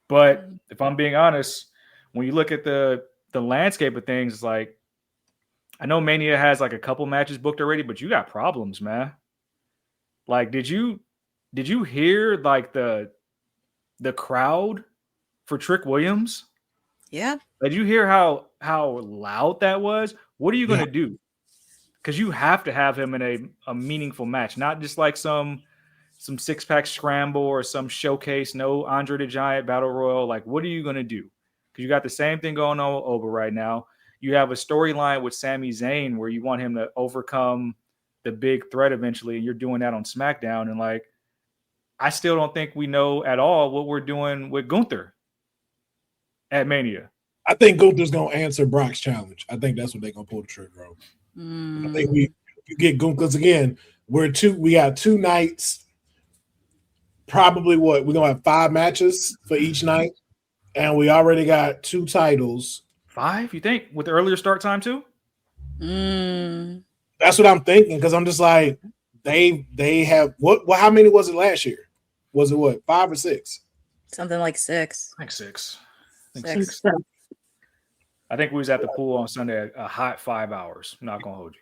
But if I'm being honest, when you look at the landscape of things, it's like, I know Mania has like a couple matches booked already, but you got problems, man. Like, did you hear like the crowd for Trick Williams? Yeah. Did you hear how loud that was? What are you going to do? Because you have to have him in a meaningful match, not just like some six-pack scramble or some showcase, no Andre the Giant Battle Royal. Like, what are you going to do? Because you got the same thing going on with Oba right now. You have a storyline with Sami Zayn where you want him to overcome the big threat eventually, and you're doing that on SmackDown. And, like, I still don't think we know at all what we're doing with Gunther at Mania. I think Gunther's going to answer Brock's challenge. I think that's what they're going to pull the trigger on. I think you get Gunther, because, again, we got 2 nights. Probably we're going to have 5 matches for each night, and we already got 2 titles. 5, you think, with the earlier start time too? That's what I'm thinking, because I'm just like, they have what? How many was it last year? Was it what, 5 or 6? Something like 6. I think 6. Six. I think we was at the pool on Sunday a hot 5 hours. I'm not gonna hold you.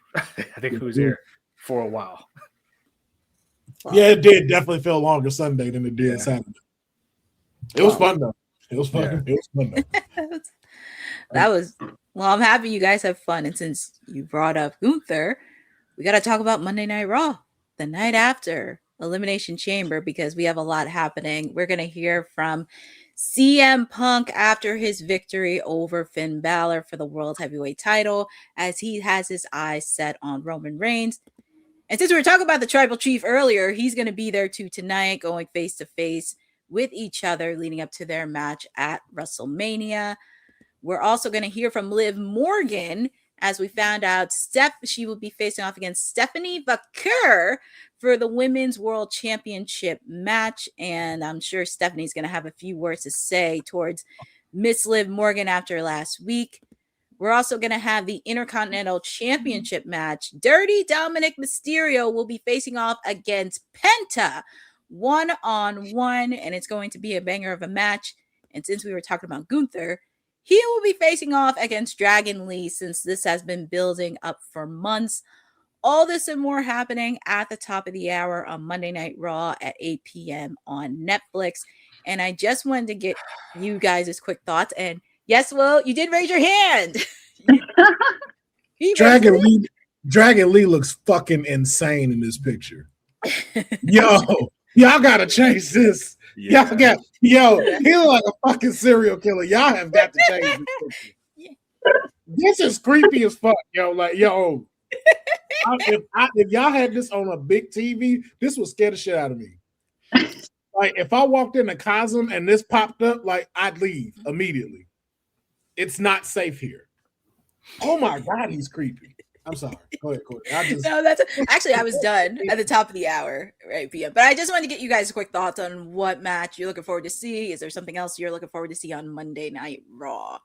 I think we was there for a while. Wow. Yeah, it did definitely feel longer Sunday than it did Saturday. It was fun though. It was fun. Yeah. It was fun though. That was, well, I'm happy you guys have fun. And since you brought up Gunther, we got to talk about Monday Night Raw, the night after Elimination Chamber, because we have a lot happening. We're going to hear from CM Punk after his victory over Finn Balor for the World Heavyweight title, as he has his eyes set on Roman Reigns. And since we were talking about the Tribal Chief earlier, he's going to be there too tonight, going face to face with each other leading up to their match at WrestleMania. We're also going to hear from Liv Morgan, as we found out she will be facing off against Stephanie Vaquer for the Women's World Championship match. And I'm sure Stephanie's going to have a few words to say towards Miss Liv Morgan after last week. We're also going to have the Intercontinental Championship match. Dirty Dominic Mysterio will be facing off against Penta, 1-on-1, and it's going to be a banger of a match. And since we were talking about Gunther, he will be facing off against Dragon Lee since this has been building up for months. All this and more happening at the top of the hour on Monday Night Raw at 8 p.m. on Netflix. And I just wanted to get you guys' quick thoughts. And yes, Will, you did raise your hand. Dragon Lee looks fucking insane in this picture. Yo, y'all gotta change this. Yeah. He look like a fucking serial killer. Y'all have got to change this picture. This is creepy as fuck, yo. Like, yo, if y'all had this on a big TV, this would scare the shit out of me. Like, if I walked in a Cosm and this popped up, like, I'd leave immediately. It's not safe here. Oh my God, he's creepy. I'm sorry. Go ahead, Courtney. I was done at the top of the hour, right, PM. But I just wanted to get you guys quick thoughts on what match you're looking forward to see. Is there something else you're looking forward to see on Monday Night Raw?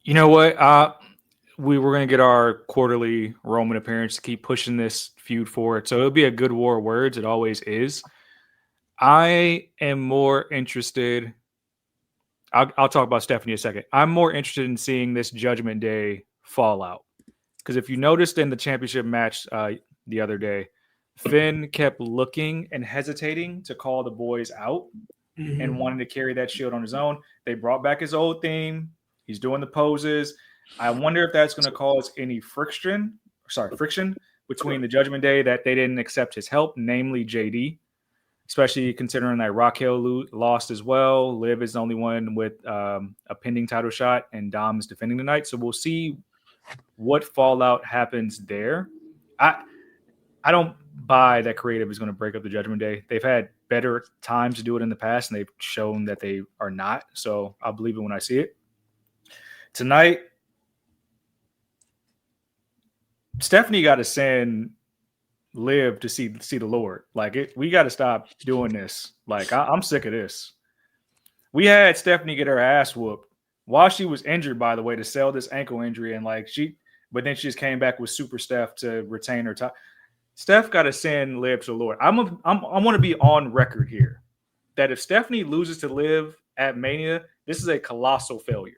You know what? We were going to get our quarterly Roman appearance to keep pushing this feud forward. So it'll be a good war of words. It always is. I am more interested. I'll talk about Stephanie in a second. I'm more interested in seeing this Judgment Day fallout. Because if you noticed in the championship match the other day, Finn kept looking and hesitating to call the boys out and wanting to carry that shield on his own. They brought back his old theme. He's doing the poses. I wonder if that's going to cause any friction between the Judgment Day that they didn't accept his help, namely JD. Especially considering that Raquel lost as well. Liv is the only one with a pending title shot, and Dom is defending tonight. So we'll see what fallout happens there. I don't buy that creative is going to break up the Judgment Day. They've had better times to do it in the past, and they've shown that they are not. So I'll believe it when I see it. Tonight, Stephanie got to send Live to see the Lord. Like, we got to stop doing this. Like, I'm sick of this. We had Stephanie get her ass whooped while she was injured, by the way, to sell this ankle injury, and but then she just came back with Super Steph to retain her top. Steph got to send Liv to the Lord. I want to be on record here that if Stephanie loses to Liv at Mania, this is a colossal failure.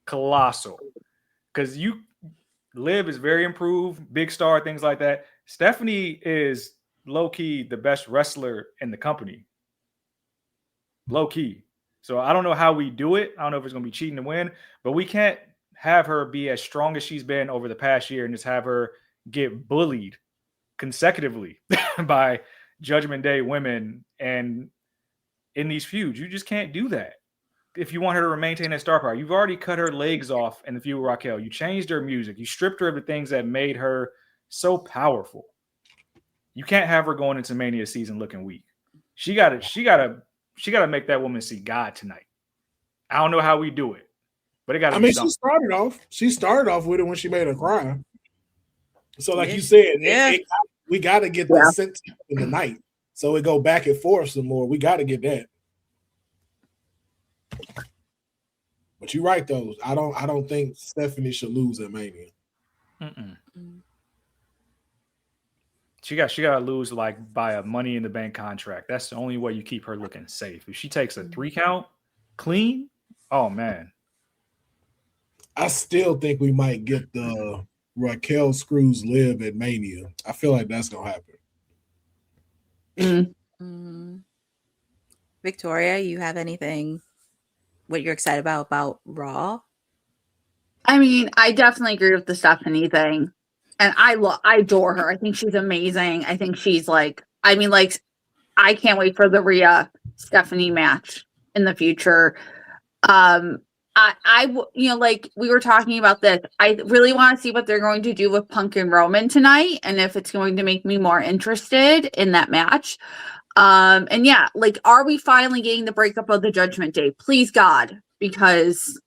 Colossal, because Liv is very improved, big star, things like that. Stephanie is low-key the best wrestler in the company. Low-key. So I don't know how we do it. I don't know if it's going to be cheating to win, but we can't have her be as strong as she's been over the past year and just have her get bullied consecutively by Judgment Day women and in these feuds. You just can't do that. If you want her to maintain that star power, you've already cut her legs off in the feud with Raquel. You changed her music. You stripped her of the things that made her so powerful. You can't have her going into Mania season looking weak. She gotta make that woman see God tonight. I don't know how we do it, but it gotta be something. She started off with it when she made her cry. So like you said, we gotta get the sense in the night. So it go back and forth some more. We gotta get that. But you're right though. I don't think Stephanie should lose at Mania. She got to lose like by a Money in the Bank contract. That's the only way you keep her looking safe. If she takes a 3 count clean, oh man. I still think we might get the Raquel screws Liv at Mania. I feel like that's gonna happen. Victoria, you have anything? What you're excited about Raw? I mean, I definitely agree with the Stephanie thing. And I adore her. I think she's amazing. I think she's I can't wait for the Rhea Stephanie match in the future. We were talking about this. I really want to see what they're going to do with Punk and Roman tonight, and if it's going to make me more interested in that match. Are we finally getting the breakup of the Judgment Day? Please God, because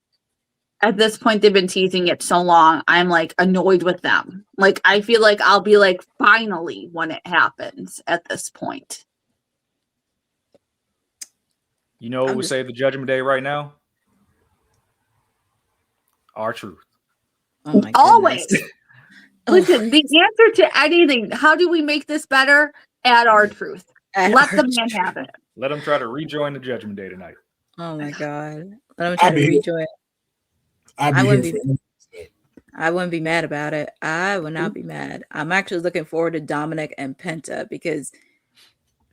at this point they've been teasing it so long. I'm annoyed with them. I feel like I'll be finally when it happens at this point. You know what would save the Judgment Day right now? R-Truth. Oh my Always. goodness. Listen, the answer to anything, how do we make this better? Add our truth. Let the man have it. Let him try to rejoin the Judgment Day tonight. Oh my God. Let him try to rejoin. I wouldn't be mad about it. I would not be mad. I'm actually looking forward to Dominic and Penta because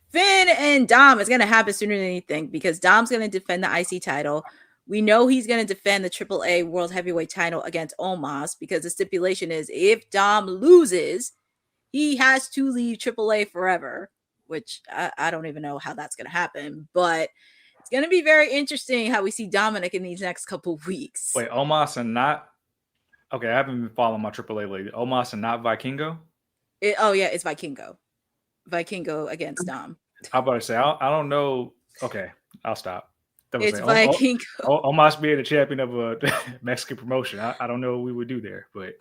Finn and Dom is going to happen sooner than you think because Dom's going to defend the IC title. We know he's going to defend the AAA World Heavyweight title against Omos because the stipulation is if Dom loses, he has to leave AAA forever, which I don't even know how that's going to happen. But it's going to be very interesting how we see Dominic in these next couple of weeks. Wait, Omos and not... Okay, I haven't been following my AAA lately. Omos and not Vikingo? It's Vikingo. Vikingo against Dom. I'm about to say, I don't know. Okay, I'll stop. It's Vikingo. Omos being a champion of a Mexican promotion. I don't know what we would do there, but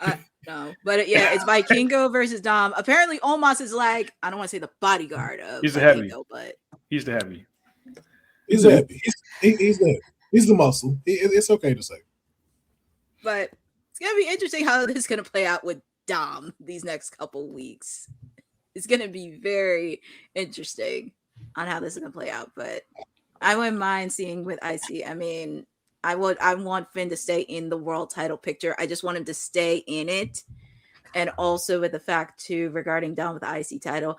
no. But it's Vikingo versus Dom. Apparently, Omos is like, I don't want to say the bodyguard of he's the Vikingo, heavy. But he's the heavy. He's the heavy. He's the he's the muscle. It's okay to say. But it's gonna be interesting how this is gonna play out with Dom these next couple weeks. It's gonna be very interesting on how this is gonna play out, but I wouldn't mind seeing with IC. I mean, I want Finn to stay in the world title picture. I just want him to stay in it. And also with the fact too, regarding Dom with the IC title,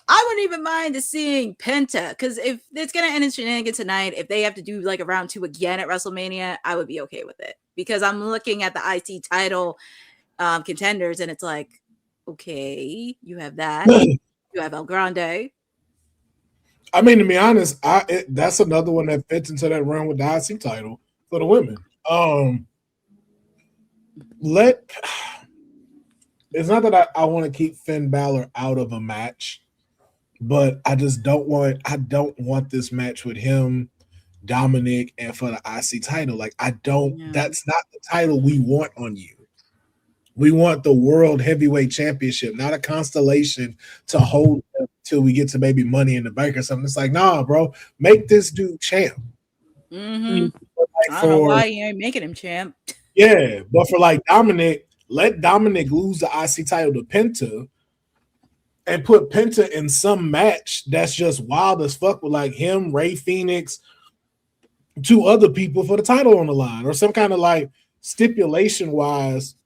I wouldn't even mind seeing Penta because if it's gonna end in shenanigans tonight, if they have to do like a round 2 again at WrestleMania, I would be okay with it because I'm looking at the IC title contenders and it's like, okay, you have that, you have El Grande. I mean, to be honest, that's another one that fits into that run with the IC title for the women. It's not that I want to keep Finn Balor out of a match, but I just don't want this match with him, Dominic, and for the IC title. Like, that's not the title we want on you. We want the World Heavyweight Championship, not a constellation to hold till we get to maybe Money in the Bank or something. It's like, nah, bro, make this dude champ. Mm-hmm. I don't know why you ain't making him champ. Yeah, but for like Dominic, let Dominic lose the IC title to Penta and put Penta in some match that's just wild as fuck with like him, Ray Phoenix, 2 other people for the title on the line or some kind of like stipulation wise.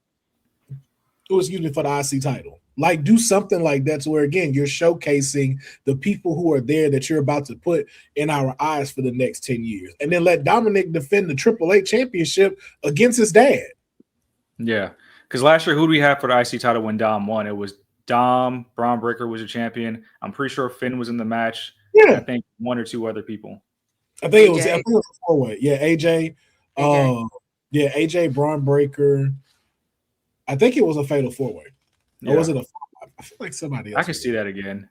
For the IC title. Like, do something like that to where, again, you're showcasing the people who are there that you're about to put in our eyes for the next 10 years. And then let Dominic defend the AAA championship against his dad. Yeah. Because last year, who do we have for the IC title when Dom won? It was Dom, Braun Breaker was a champion. I'm pretty sure Finn was in the match. Yeah. I think 1 or 2 other people. I think it was a 4-way. Yeah, AJ. AJ, Braun Breaker. I think it was a fatal 4-way. Yeah. Or was it a 5? I feel like somebody else. I can see that again.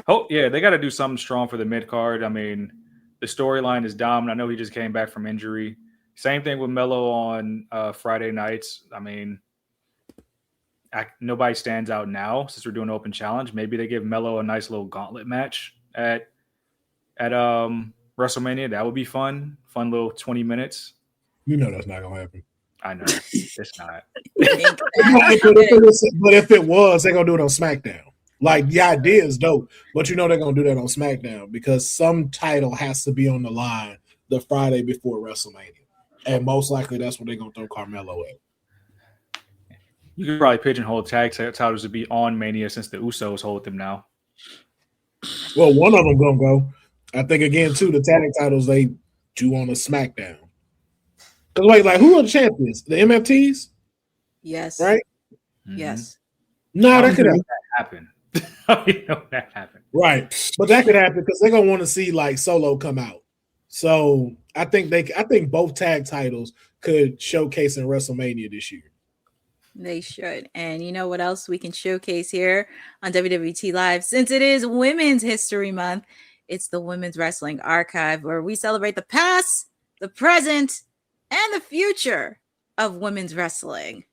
Oh, yeah, they got to do something strong for the mid-card. I mean, the storyline is Dom, and I know he just came back from injury. Same thing with Melo on Friday nights. I mean, nobody stands out now since we're doing open challenge. Maybe they give Melo a nice little gauntlet match at WrestleMania. That would be fun. Fun little 20 minutes. You know that's not going to happen. I know it's not. But if it was, they're gonna do it on SmackDown. Like, the idea is dope, but you know they're gonna do that on SmackDown because some title has to be on the line the Friday before WrestleMania, and most likely that's what they're gonna throw Carmelo at. You could probably pigeonhole tag titles to be on Mania since the Usos hold them now. Well, one of them gonna go. I think again too the tag titles they do on a SmackDown. Because wait, like who are the champions? The MFTs? Yes. Right? Mm-hmm. Yes. No, that could happen. That happened. Right. But that could happen because they're gonna want to see like Solo come out. So I think both tag titles could showcase in WrestleMania this year. They should. And you know what else we can showcase here on WWT Live? Since it is Women's History Month, it's the Women's Wrestling Archive where we celebrate the past, the present, and the future of women's wrestling.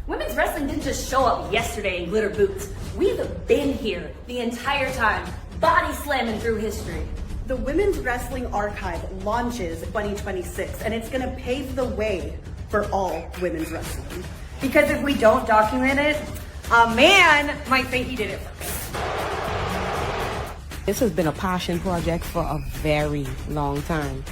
Women's wrestling didn't just show up yesterday in glitter boots. We've been here the entire time, body slamming through history. The Women's Wrestling Archive launches 2026, and it's going to pave the way for all women's wrestling. Because if we don't document it, a man might think he did it first. This has been a passion project for a very long time.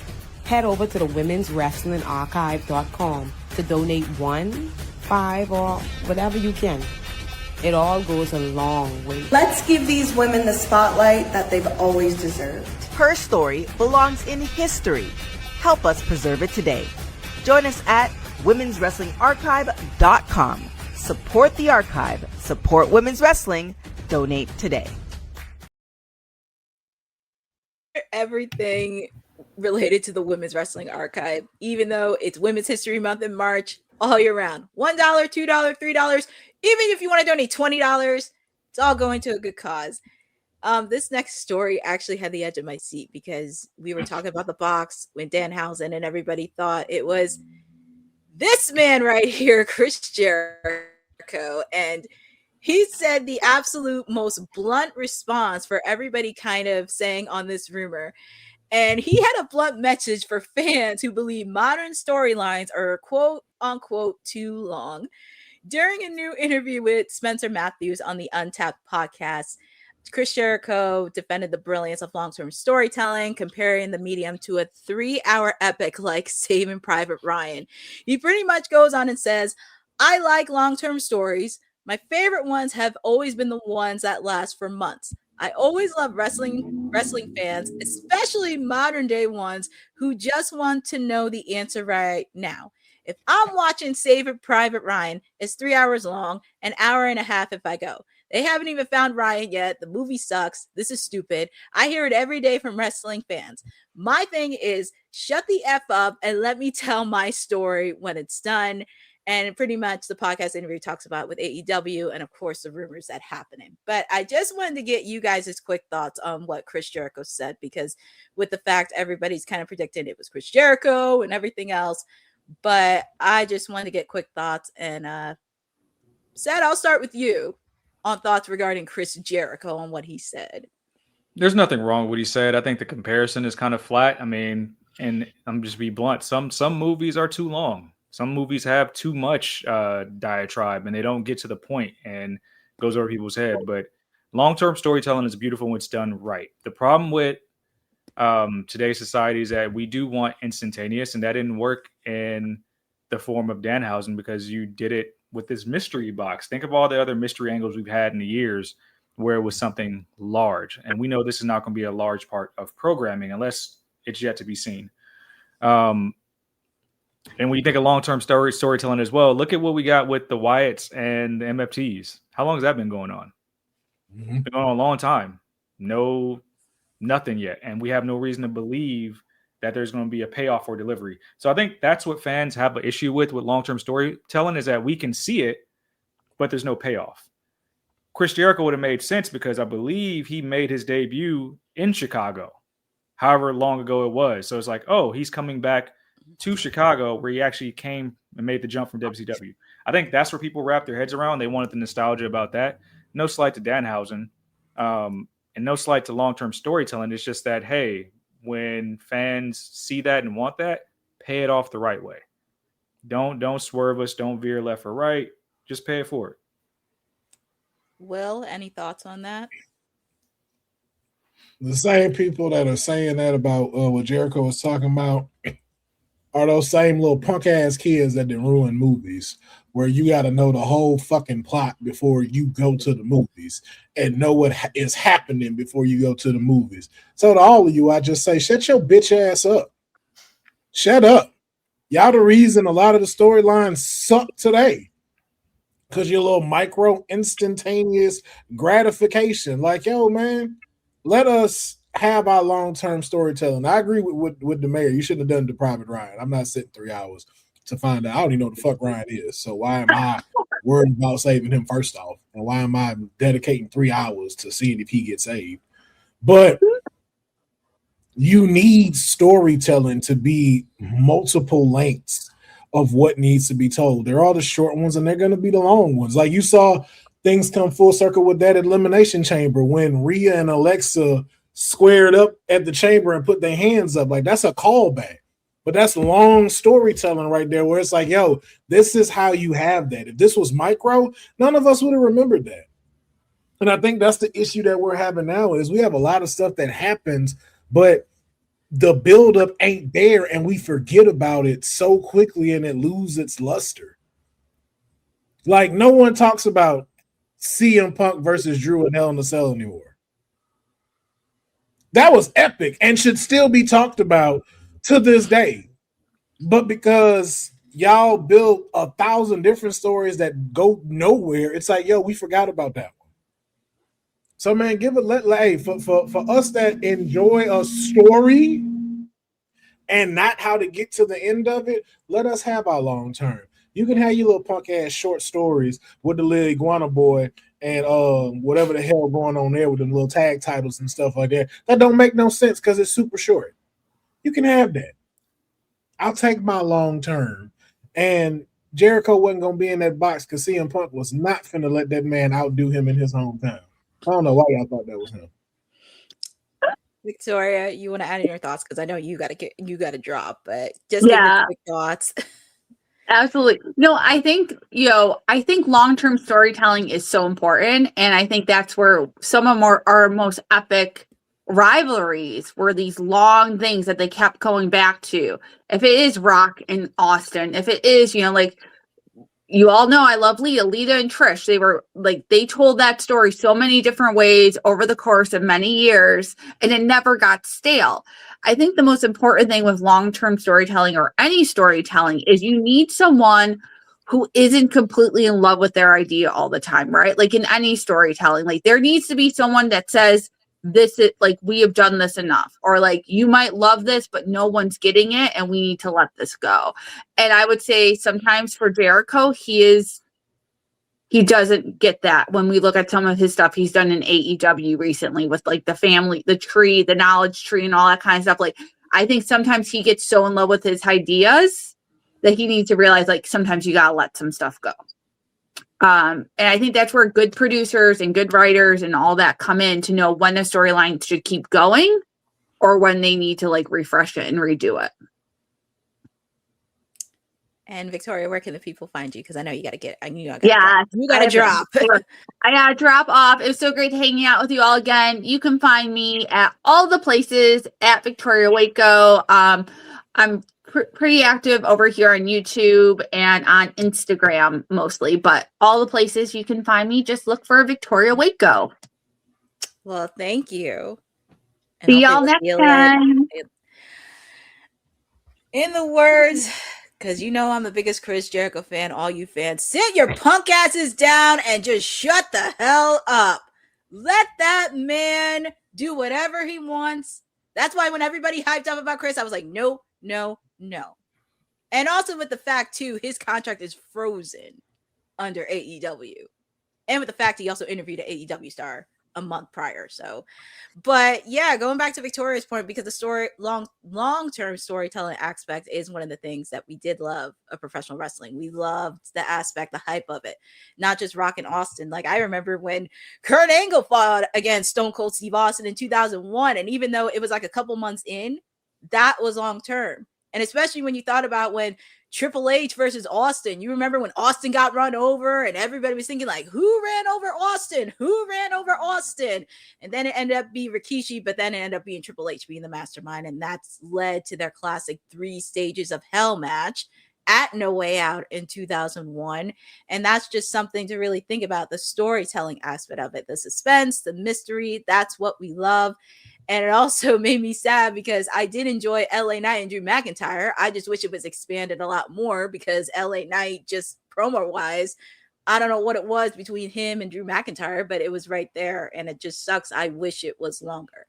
Head over to the womenswrestlingarchive.com to donate 1, 5, or whatever you can. It all goes a long way. Let's give these women the spotlight that they've always deserved. Her story belongs in history. Help us preserve it today. Join us at womenswrestlingarchive.com. Support the archive. Support women's wrestling. Donate today. Everything related to the Women's Wrestling Archive, even though it's Women's History Month in March, all year round. $1, $2, $3. Even if you want to donate $20, it's all going to a good cause. This next story actually had the edge of my seat because we were talking about the box when Danhausen and everybody thought it was this man right here, Chris Jericho. And he said the absolute most blunt response for everybody kind of saying on this rumor. And he had a blunt message for fans who believe modern storylines are quote unquote too long. During a new interview with Spencer Matthews on the Untapped podcast, Chris Jericho defended the brilliance of long-term storytelling, comparing the medium to a 3-hour epic like Saving Private Ryan. He pretty much goes on and says, I like long-term stories. My favorite ones have always been the ones that last for months. I always love wrestling fans, especially modern day ones who just want to know the answer right now. If I'm watching Saving Private Ryan, it's 3 hours long, an hour and a half if I go. They haven't even found Ryan yet. The movie sucks. This is stupid. I hear it every day from wrestling fans. My thing is shut the F up and let me tell my story when it's done. And pretty much the podcast interview talks about with AEW and, of course, the rumors that happening. But I just wanted to get you guys' quick thoughts on what Chris Jericho said, because with the fact everybody's kind of predicting it was Chris Jericho and everything else. But I just wanted to get quick thoughts. And Seth, I'll start with you on thoughts regarding Chris Jericho and what he said. There's nothing wrong with what he said. I think the comparison is kind of flat. I mean, and I'm just be blunt. Some movies are too long. Some movies have too much diatribe and they don't get to the point and goes over people's head. But long-term storytelling is beautiful when it's done right. The problem with today's society is that we do want instantaneous, and that didn't work in the form of Danhausen because you did it with this mystery box. Think of all the other mystery angles we've had in the years where it was something large. And we know this is not going to be a large part of programming unless it's yet to be seen. And when you think of long-term storytelling as well, look at what we got with the Wyatts and the MFTs. How long has that been going on? Mm-hmm. Been going on a long time. Nothing yet. And we have no reason to believe that there's going to be a payoff or delivery. So I think that's what fans have an issue with long-term storytelling, is that we can see it, but there's no payoff. Chris Jericho would have made sense because I believe he made his debut in Chicago, however long ago it was. So it's like, oh, he's coming back to Chicago where he actually came and made the jump from WCW. I think that's where people wrap their heads around. They wanted the nostalgia about that. No slight to Danhausen, and no slight to long-term storytelling. It's just that, hey, when fans see that and want that, pay it off the right way. Don't swerve us. Don't veer left or right. Just pay it forward. Will, any thoughts on that? The same people that are saying that about what Jericho was talking about are those same little punk ass kids that didn't ruin movies, where you got to know the whole fucking plot before you go to the movies and know what is happening before you go to the movies. So to all of you, I just say, shut your bitch ass up. Shut up. Y'all the reason a lot of the storylines suck today. Because your little micro instantaneous gratification. Like, yo, man, let us have our long-term storytelling. I agree with the mayor. You shouldn't have done the Private Ryan. I'm not sitting 3 hours to find out. I don't even know what the fuck Ryan is. So why am I worried about saving him first off? And why am I dedicating 3 hours to seeing if he gets saved? But you need storytelling to be multiple lengths of what needs to be told. There are the short ones and they're going to be the long ones. Like you saw things come full circle with that Elimination Chamber when Rhea and Alexa squared up at the chamber and put their hands up. Like, that's a callback. But that's long storytelling right there, where it's like, yo, this is how you have that. If this was micro, none of us would have remembered that. And I think that's the issue that we're having now is we have a lot of stuff that happens, but the buildup ain't there, and we forget about it so quickly, and it loses its luster. Like, no one talks about CM Punk versus Drew in Hell in a Cell anymore. That was epic and should still be talked about to this day. But because y'all built 1,000 different stories that go nowhere, it's like, yo, we forgot about that one. So, man, hey, for us that enjoy a story and not how to get to the end of it, let us have our long term. You can have your little punk ass short stories with the little iguana boy and whatever the hell going on there with the little tag titles and stuff like that. That don't make no sense because it's super short. You can have that. I'll take my long term. And Jericho wasn't gonna be in that box because CM Punk was not finna let that man outdo him in his hometown. I don't know why y'all thought that was him. Victoria, you want to add in your thoughts because I know you got to drop, but just give your quick thoughts. Absolutely. No, I think long-term storytelling is so important. And I think that's where some of our most epic rivalries were these long things that they kept going back to. If it is Rock and Austin, if it is, like, you all know I love Lita and Trish. They told that story so many different ways over the course of many years, and it never got stale. I think the most important thing with long-term storytelling or any storytelling is you need someone who isn't completely in love with their idea all the time, right? Like in any storytelling, like there needs to be someone that says, this is like, we have done this enough, or like, you might love this, but no one's getting it and we need to let this go. And I would say sometimes for Jericho, he doesn't get that. When we look at some of his stuff he's done in AEW recently with like the family, the tree, the knowledge tree and all that kind of stuff. Like, I think sometimes he gets so in love with his ideas that he needs to realize like sometimes you gotta let some stuff go. And I think that's where good producers and good writers and all that come in to know when a storyline should keep going or when they need to like refresh it and redo it. And Victoria, where can the people find you? Because I know you got to get. You got to drop. I got to drop off. It was so great hanging out with you all again. You can find me at all the places at Victoria Waco. I'm pretty active over here on YouTube and on Instagram mostly, but all the places you can find me, just look for Victoria Waco. Well, thank you. And see y'all next time. In the words, because I'm the biggest Chris Jericho fan, all you fans, sit your punk asses down and just shut the hell up. Let that man do whatever he wants. That's why when everybody hyped up about Chris, I was like, no. And also with the fact, too, his contract is frozen under AEW. And with the fact he also interviewed an AEW star a month prior. So, but yeah, going back to Victoria's point, because the story, long-term storytelling aspect is one of the things that we did love of professional wrestling. We loved the aspect, the hype of it, not just Rock and Austin. Like I remember when Kurt Angle fought against Stone Cold Steve Austin in 2001. And even though it was like a couple months in, that was long-term. And especially when you thought about when Triple H versus Austin, you remember when Austin got run over and everybody was thinking like, who ran over Austin? And then it ended up being Rikishi, but then it ended up being Triple H being the mastermind. And that's led to their classic 3 stages of hell match at No Way Out in 2001. And that's just something to really think about, the storytelling aspect of it, the suspense, the mystery. That's what we love. And it also made me sad because I did enjoy LA Knight and Drew McIntyre. I just wish it was expanded a lot more because LA Knight, just promo wise, I don't know what it was between him and Drew McIntyre, but it was right there. And it just sucks. I wish it was longer.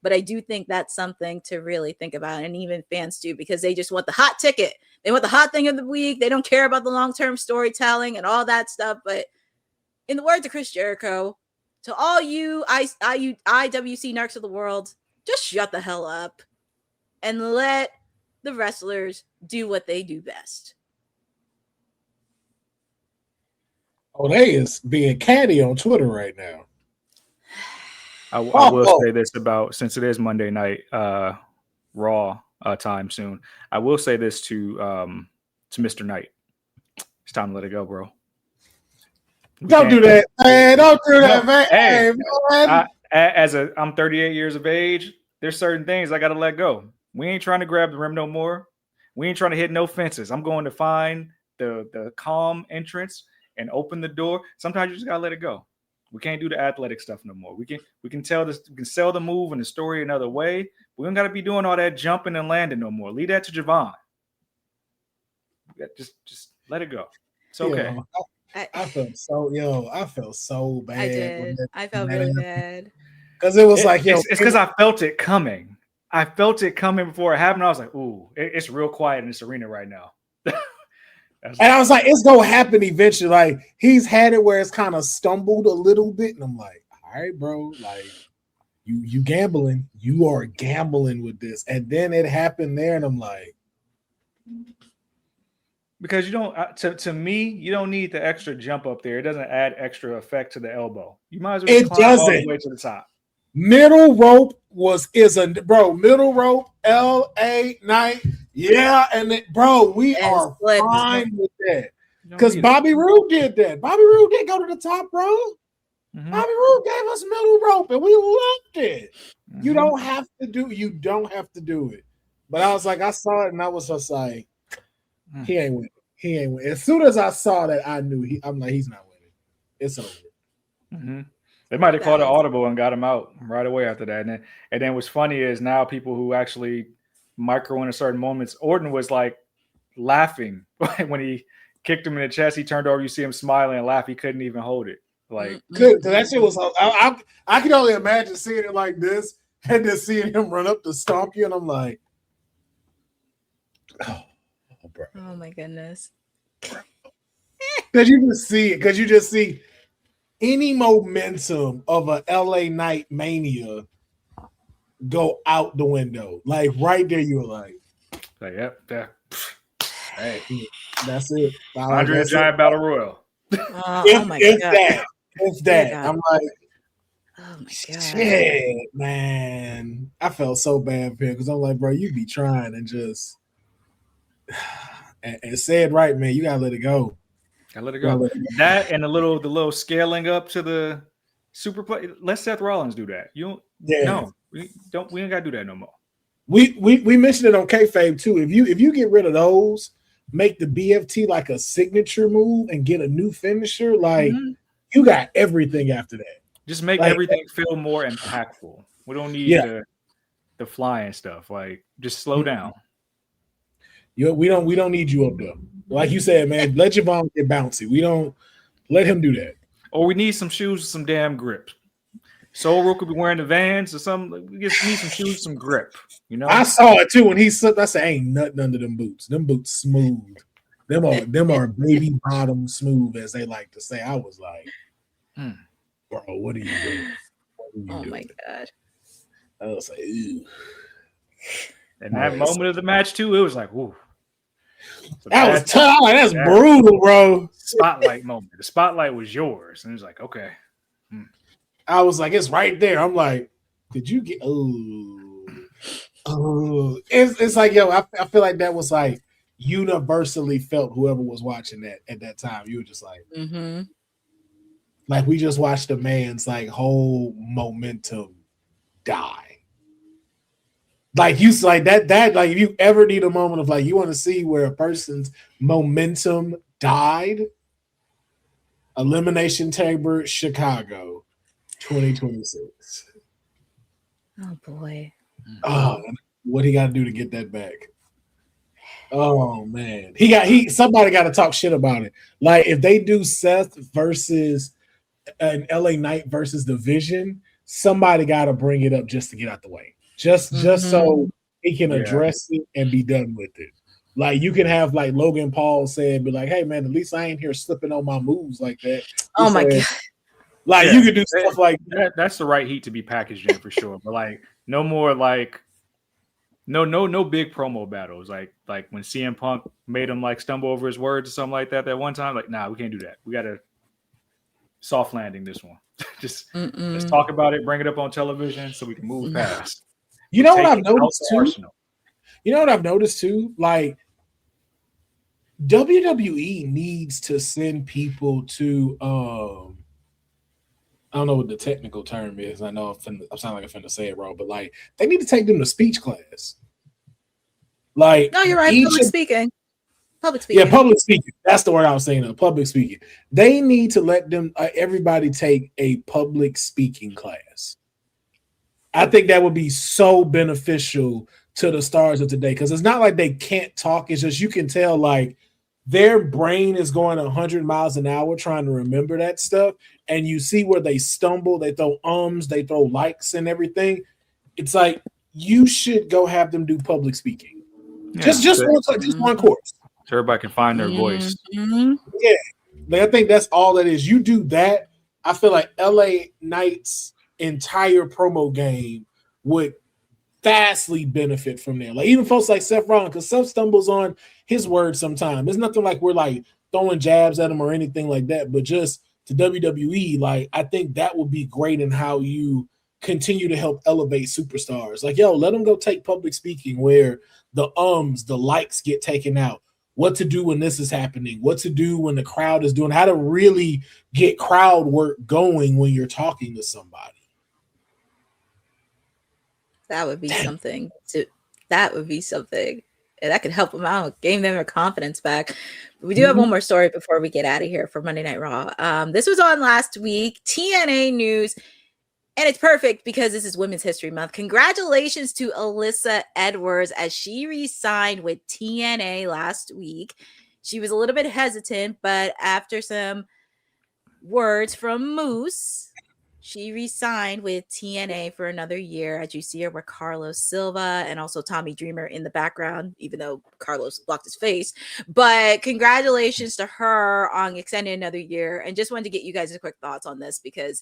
But I do think that's something to really think about. And even fans do, because they just want the hot ticket. They want the hot thing of the week. They don't care about the long-term storytelling and all that stuff. But in the words of Chris Jericho, to all you IWC narcs of the world, just shut the hell up and let the wrestlers do what they do best. Oh, they is being catty on Twitter right now. I will say this about, since it is Monday night Raw time soon. I will say this to Mr. Knight. It's time to let it go, bro. Don't do that, man. Don't do that, man. Hey, man. I'm 38 years of age. There's certain things I got to let go. We ain't trying to grab the rim no more. We ain't trying to hit no fences. I'm going to find the calm entrance and open the door. Sometimes you just gotta let it go. We can't do the athletic stuff no more. We can tell this. We can sell the move and the story another way. We don't got to be doing all that jumping and landing no more. Leave that to Javon. Just let it go. It's okay. I felt so bad. I did. I felt really bad because it was it's because I felt it coming. I felt it coming before it happened. I was like, "Ooh, it's real quiet in this arena right now." And I was like, "It's gonna happen eventually." Like he's had it where it's kind of stumbled a little bit, and I'm like, "All right, bro, like you gambling. You are gambling with this." And then it happened there, and I'm like, because you don't. To me, you don't need the extra jump up there. It doesn't add extra effect to the elbow. You might as well just climb all the way to the top. Middle rope middle rope, LA Knight. Yeah, and we are fine with that. Because Bobby Roode did that. Bobby Roode did go to the top rope. Mm-hmm. Bobby Roode gave us middle rope and we loved it. Mm-hmm. You don't have to do it. But I was like, I saw it and I was just like, he ain't winning. As soon as I saw that, I knew I'm like, he's not winning. It's over. Mm-hmm. They might have called an audible and got him out right away after that. And then what's funny is now people who actually micro in a certain moments, Orton was like laughing when he kicked him in the chest. He turned over, you see him smiling and laugh. He couldn't even hold it. Like that shit was. I can only imagine seeing it like this and then seeing him run up to stomp you, and I'm like, oh bro. Oh my goodness. Because you just see any momentum of a LA Knight mania go out the window. Like right there, you were like, yep, yeah. Hey, that's it. Andre the Giant Battle Royal. Oh my god. It's that. Yeah. I'm like, oh my god, shit, man. I felt so bad for him because I'm like, bro, you be trying and just and said right, man. You gotta let it go. Gotta let it go. That and the little scaling up to the super play. Let Seth Rollins do that. You don't. Yeah. No, we ain't gotta do that no more. We mentioned it on kayfabe too. If you get rid of those, make the BFT like a signature move and get a new finisher, like you got everything after that. Just make everything feel more impactful. We don't need the flying stuff. Like just slow down. We don't need you up there. Like you said, man, let Javon get bouncy. We don't let him do that. Or we need some shoes with some damn grip. Soul Rook could be wearing the Vans or something. We just need some shoes, some grip. You know, I saw it too when he slipped. I said, "Ain't nothing under them boots. Them boots smooth. Them are baby bottom smooth, as they like to say." I was like, "Bro, what are you doing?" Oh my god! I was like, ew. And that moment of the match too, it was like, "Ooh." So that was tough. Like, that's brutal, bro. Spotlight moment. The spotlight was yours, and it was like, okay. I was like, it's right there. I'm like, did you get? It's like, yo, I feel like that was like universally felt. Whoever was watching that at that time, you were just like, like we just watched a man's like whole momentum die. Like you like that like if you ever need a moment of like you want to see where a person's momentum died, Elimination Chamber Chicago 2026. Oh boy. Oh, what he got to do to get that back? Oh man, somebody got to talk shit about it. Like if they do Seth versus an LA Knight versus the Vision, somebody got to bring it up just to get out the way. Just so he can address it and be done with it. Like you can have like Logan Paul said, be like, "Hey man, at least I ain't here slipping on my moves like that." Oh my god! Like you could do stuff like that. That's the right heat to be packaged in for sure. But like no more like no big promo battles. Like when CM Punk made him like stumble over his words or something like that one time. Like we can't do that. We gotta soft landing this one. just let's talk about it, bring it up on television so we can move past. You know what I've noticed too? Arsenal. You know what I've noticed too? Like WWE needs to send people to I don't know what the technical term is. I know I sound like I'm finna say it wrong, but like they need to take them to speech class. Like, no, you're right. Public speaking. Yeah, public speaking. That's the word I was saying. Public speaking. They need to let them everybody take a public speaking class. I think that would be so beneficial to the stars of today because it's not like they can't talk. It's just you can tell like their brain is going 100 miles an hour trying to remember that stuff. And you see where they stumble, they throw they throw likes and everything. It's like you should go have them do public speaking. Yeah, just one course. So everybody can find their voice. Yeah. Like, I think that's all that is. You do that, I feel like LA Knight's entire promo game would vastly benefit from there. Like even folks like Seth Rollins, because Seth stumbles on his words sometimes. It's nothing like we're like throwing jabs at him or anything like that, but just to WWE, like I think that would be great in how you continue to help elevate superstars. Like, yo, let them go take public speaking where the likes get taken out. What to do when this is happening, what to do when the crowd is doing, how to really get crowd work going when you're talking to somebody. That would be something. That would be something. And that could help them out, gain them their confidence back. But we do have one more story before we get out of here for Monday Night Raw. This was on last week, TNA news. And it's perfect because this is Women's History Month. Congratulations to Alyssa Edwards as she re-signed with TNA last week. She was a little bit hesitant, but after some words from Moose, she re-signed with TNA for another year. As you see her with Carlos Silva and also Tommy Dreamer in the background, even though Carlos blocked his face. But congratulations to her on extending another year. And just wanted to get you guys' quick thoughts on this because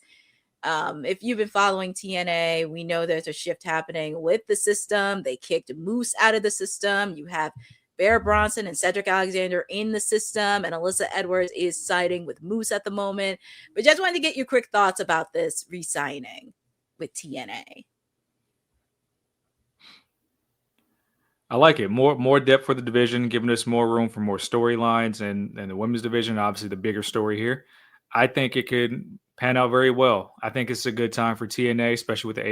if you've been following TNA, we know there's a shift happening with the system. They kicked Moose out of the system. You have Bear Bronson and Cedric Alexander in the system, and Alyssa Edwards is siding with Moose at the moment. But just wanted to get your quick thoughts about this re-signing with TNA. I like it. More depth for the division, giving us more room for more storylines and the women's division, obviously the bigger story here. I think it could pan out very well. I think it's a good time for TNA, especially with the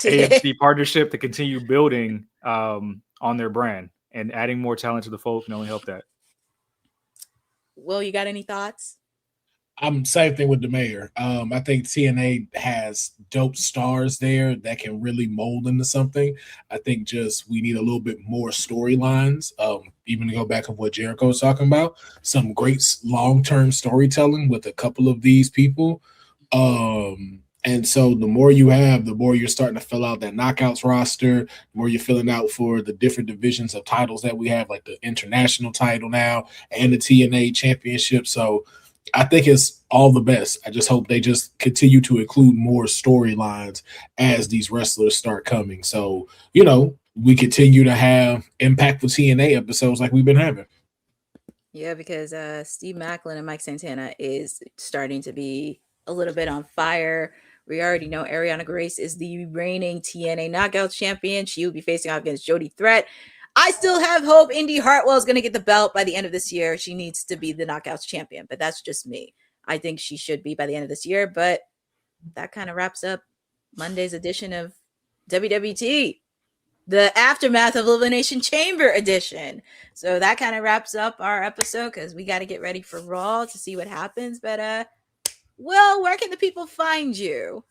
AMC partnership to continue building on their brand and adding more talent to the fold can only help that. Will, you got any thoughts? Same thing with the mayor. I think TNA has dope stars there that can really mold into something. I think just we need a little bit more storylines. Even to go back of what Jericho was talking about, some great long-term storytelling with a couple of these people. And so the more you have, the more you're starting to fill out that knockouts roster, the more you're filling out for the different divisions of titles that we have, like the international title now and the TNA championship. So I think it's all the best. I just hope they just continue to include more storylines as these wrestlers start coming. So, we continue to have impactful TNA episodes like we've been having. Yeah, because Steve Macklin and Mike Santana is starting to be a little bit on fire. We already know Ariana Grace is the reigning TNA Knockouts champion. She will be facing off against Jody Threat. I still have hope Indy Hartwell is going to get the belt by the end of this year. She needs to be the Knockouts champion, but that's just me. I think she should be by the end of this year, but that kind of wraps up Monday's edition of WWT, the aftermath of Elimination Chamber edition. So that kind of wraps up our episode because we got to get ready for Raw to see what happens. But, Will, where can the people find you?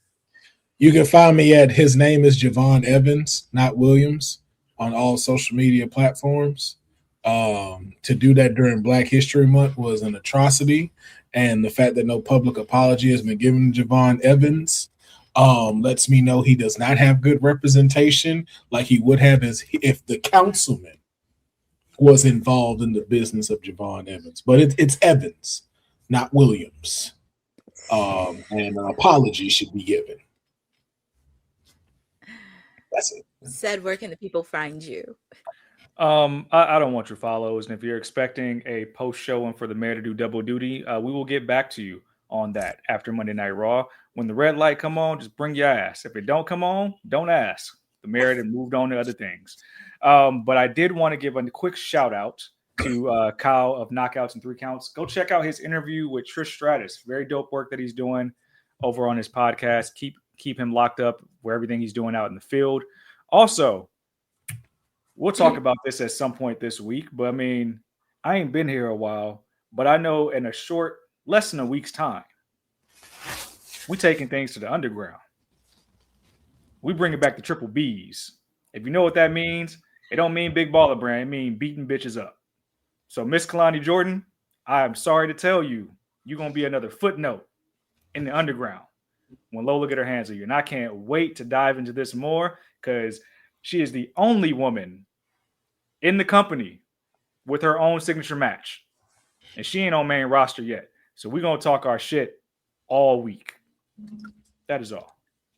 You can find me at his name is Javon Evans, not Williams, on all social media platforms. To do that during Black History Month was an atrocity. And the fact that no public apology has been given to Javon Evans lets me know he does not have good representation like he would have if the councilman was involved in the business of Javon Evans. But it's Evans, not Williams. And an apology should be given. That's it. Said, where can the people find you? I don't want your follows, and if you're expecting a post showing for the mayor to do double duty, we will get back to you on that after Monday Night Raw. When the red light come on, just bring your ass. If it don't come on, don't ask. The mayor had moved on to other things. But I did want to give a quick shout out to Kyle of Knockouts and Three Counts. Go check out his interview with Trish Stratus. Very dope work that he's doing over on his podcast. Keep him locked up where everything he's doing out in the field. Also, we'll talk about this at some point this week, but I mean, I ain't been here a while, but I know in a short, less than a week's time, we taking things to the underground. We bringing back the triple Bs. If you know what that means, it don't mean big baller brand. It mean beating bitches up. So Miss Kalani Jordan, I'm sorry to tell you, you're gonna be another footnote in the underground when Lola get her hands on you. And I can't wait to dive into this more because she is the only woman in the company with her own signature match. And she ain't on main roster yet. So we're going to talk our shit all week. That is all.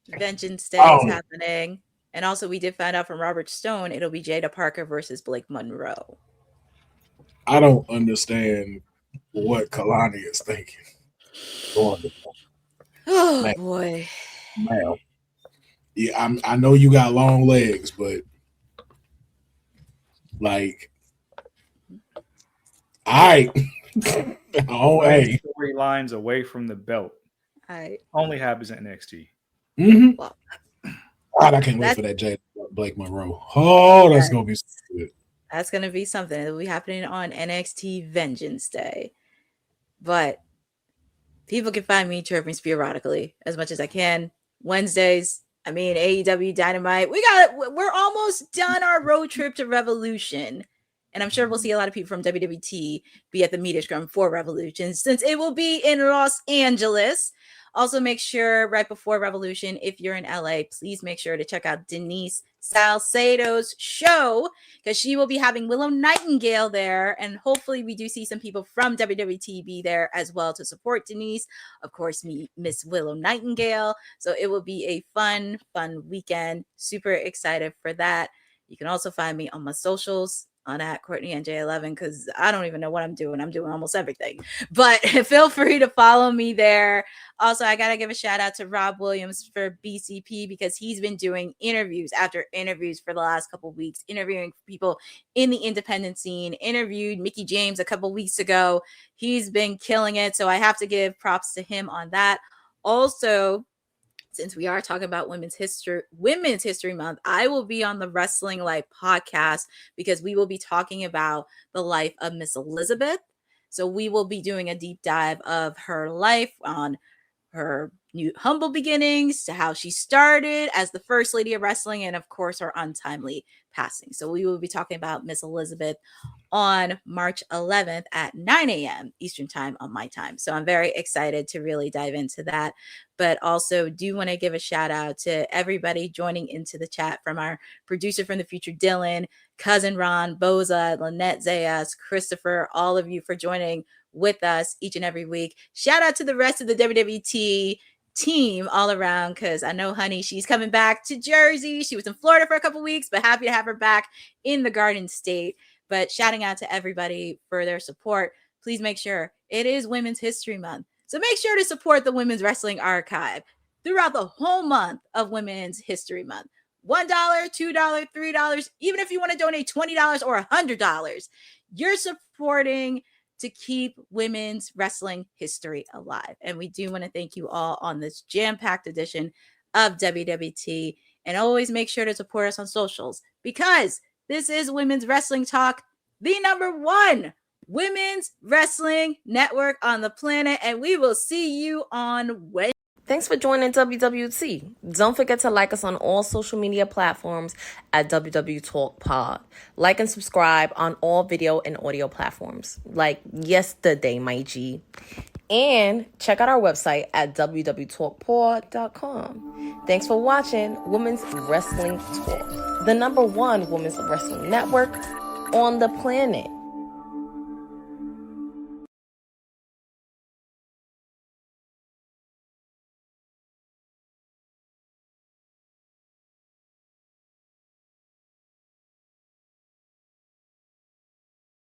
Vengeance Day is happening. And also, we did find out from Robert Stone it'll be Jada Parker versus Blake Monroe. I don't understand what Kalani is thinking. Oh, man, boy. Man. Yeah, I know you got long legs, but like, all right. Oh, hey. Storylines away from the belt. Only happens at NXT. Mm-hmm. Well, God, I can't wait for that Jada Blake Monroe. Oh, that's going to be so good. That's going to be something. It'll be happening on NXT Vengeance Day. But people can find me chirping sporadically as much as I can. Wednesdays, I mean, AEW Dynamite. We're almost done our road trip to Revolution. And I'm sure we'll see a lot of people from WWT be at the media scrum for Revolution since it will be in Los Angeles. Also, make sure right before Revolution, if you're in LA, please make sure to check out Denise Salcedo's show because she will be having Willow Nightingale there. And hopefully we do see some people from WWT be there as well to support Denise. Of course, Miss Willow Nightingale. So it will be a fun weekend. Super excited for that. You can also find me on my socials on at Courtney NJ11 because I don't even know what I'm doing. I'm doing almost everything. But feel free to follow me there. Also, I got to give a shout out to Rob Williams for BCP because he's been doing interviews after interviews for the last couple of weeks, interviewing people in the independent scene, interviewed Mickey James a couple weeks ago. He's been killing it. So I have to give props to him on that. Also, since we are talking about Women's History Month, I will be on the Wrestling Life podcast because we will be talking about the life of Miss Elizabeth. So we will be doing a deep dive of her life on her new humble beginnings to how she started as the first lady of wrestling and of course her untimely passing. So we will be talking about Miss Elizabeth on March 11th at 9 a.m. Eastern time on my time. So I'm very excited to really dive into that. But also do want to give a shout out to everybody joining into the chat from our producer from the future, Dylan, cousin Ron, Boza, Lynette Zayas, Christopher, all of you for joining with us each and every week. Shout out to the rest of the WWT team all around because I know honey, she's coming back to Jersey. She was in Florida for a couple weeks, but happy to have her back in the Garden State. But shouting out to everybody for their support. Please make sure it is Women's History Month. So make sure to support the Women's Wrestling Archive throughout the whole month of Women's History Month. $1, $2, $3, even if you want to donate $20 or $100, you're supporting to keep women's wrestling history alive. And we do want to thank you all on this jam-packed edition of WWT. And always make sure to support us on socials because this is Women's Wrestling Talk, the #1 women's wrestling network on the planet. And we will see you on Wednesday. Thanks for joining WWT. Don't forget to like us on all social media platforms at WW Talk Pod. Like and subscribe on all video and audio platforms, like yesterday, my G. And check out our website at www.talkpod.com. Thanks for watching Women's Wrestling Talk, the #1 women's wrestling network on the planet.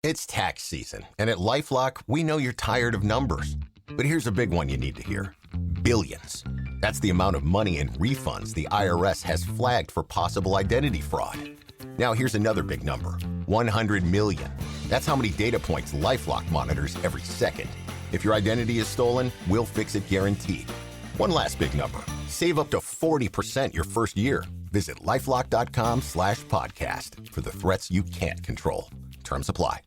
It's tax season, and at LifeLock, we know you're tired of numbers. But here's a big one you need to hear. Billions. That's the amount of money in refunds the IRS has flagged for possible identity fraud. Now here's another big number. 100 million. That's how many data points LifeLock monitors every second. If your identity is stolen, we'll fix it guaranteed. One last big number. Save up to 40% your first year. Visit LifeLock.com/podcast for the threats you can't control. Terms apply.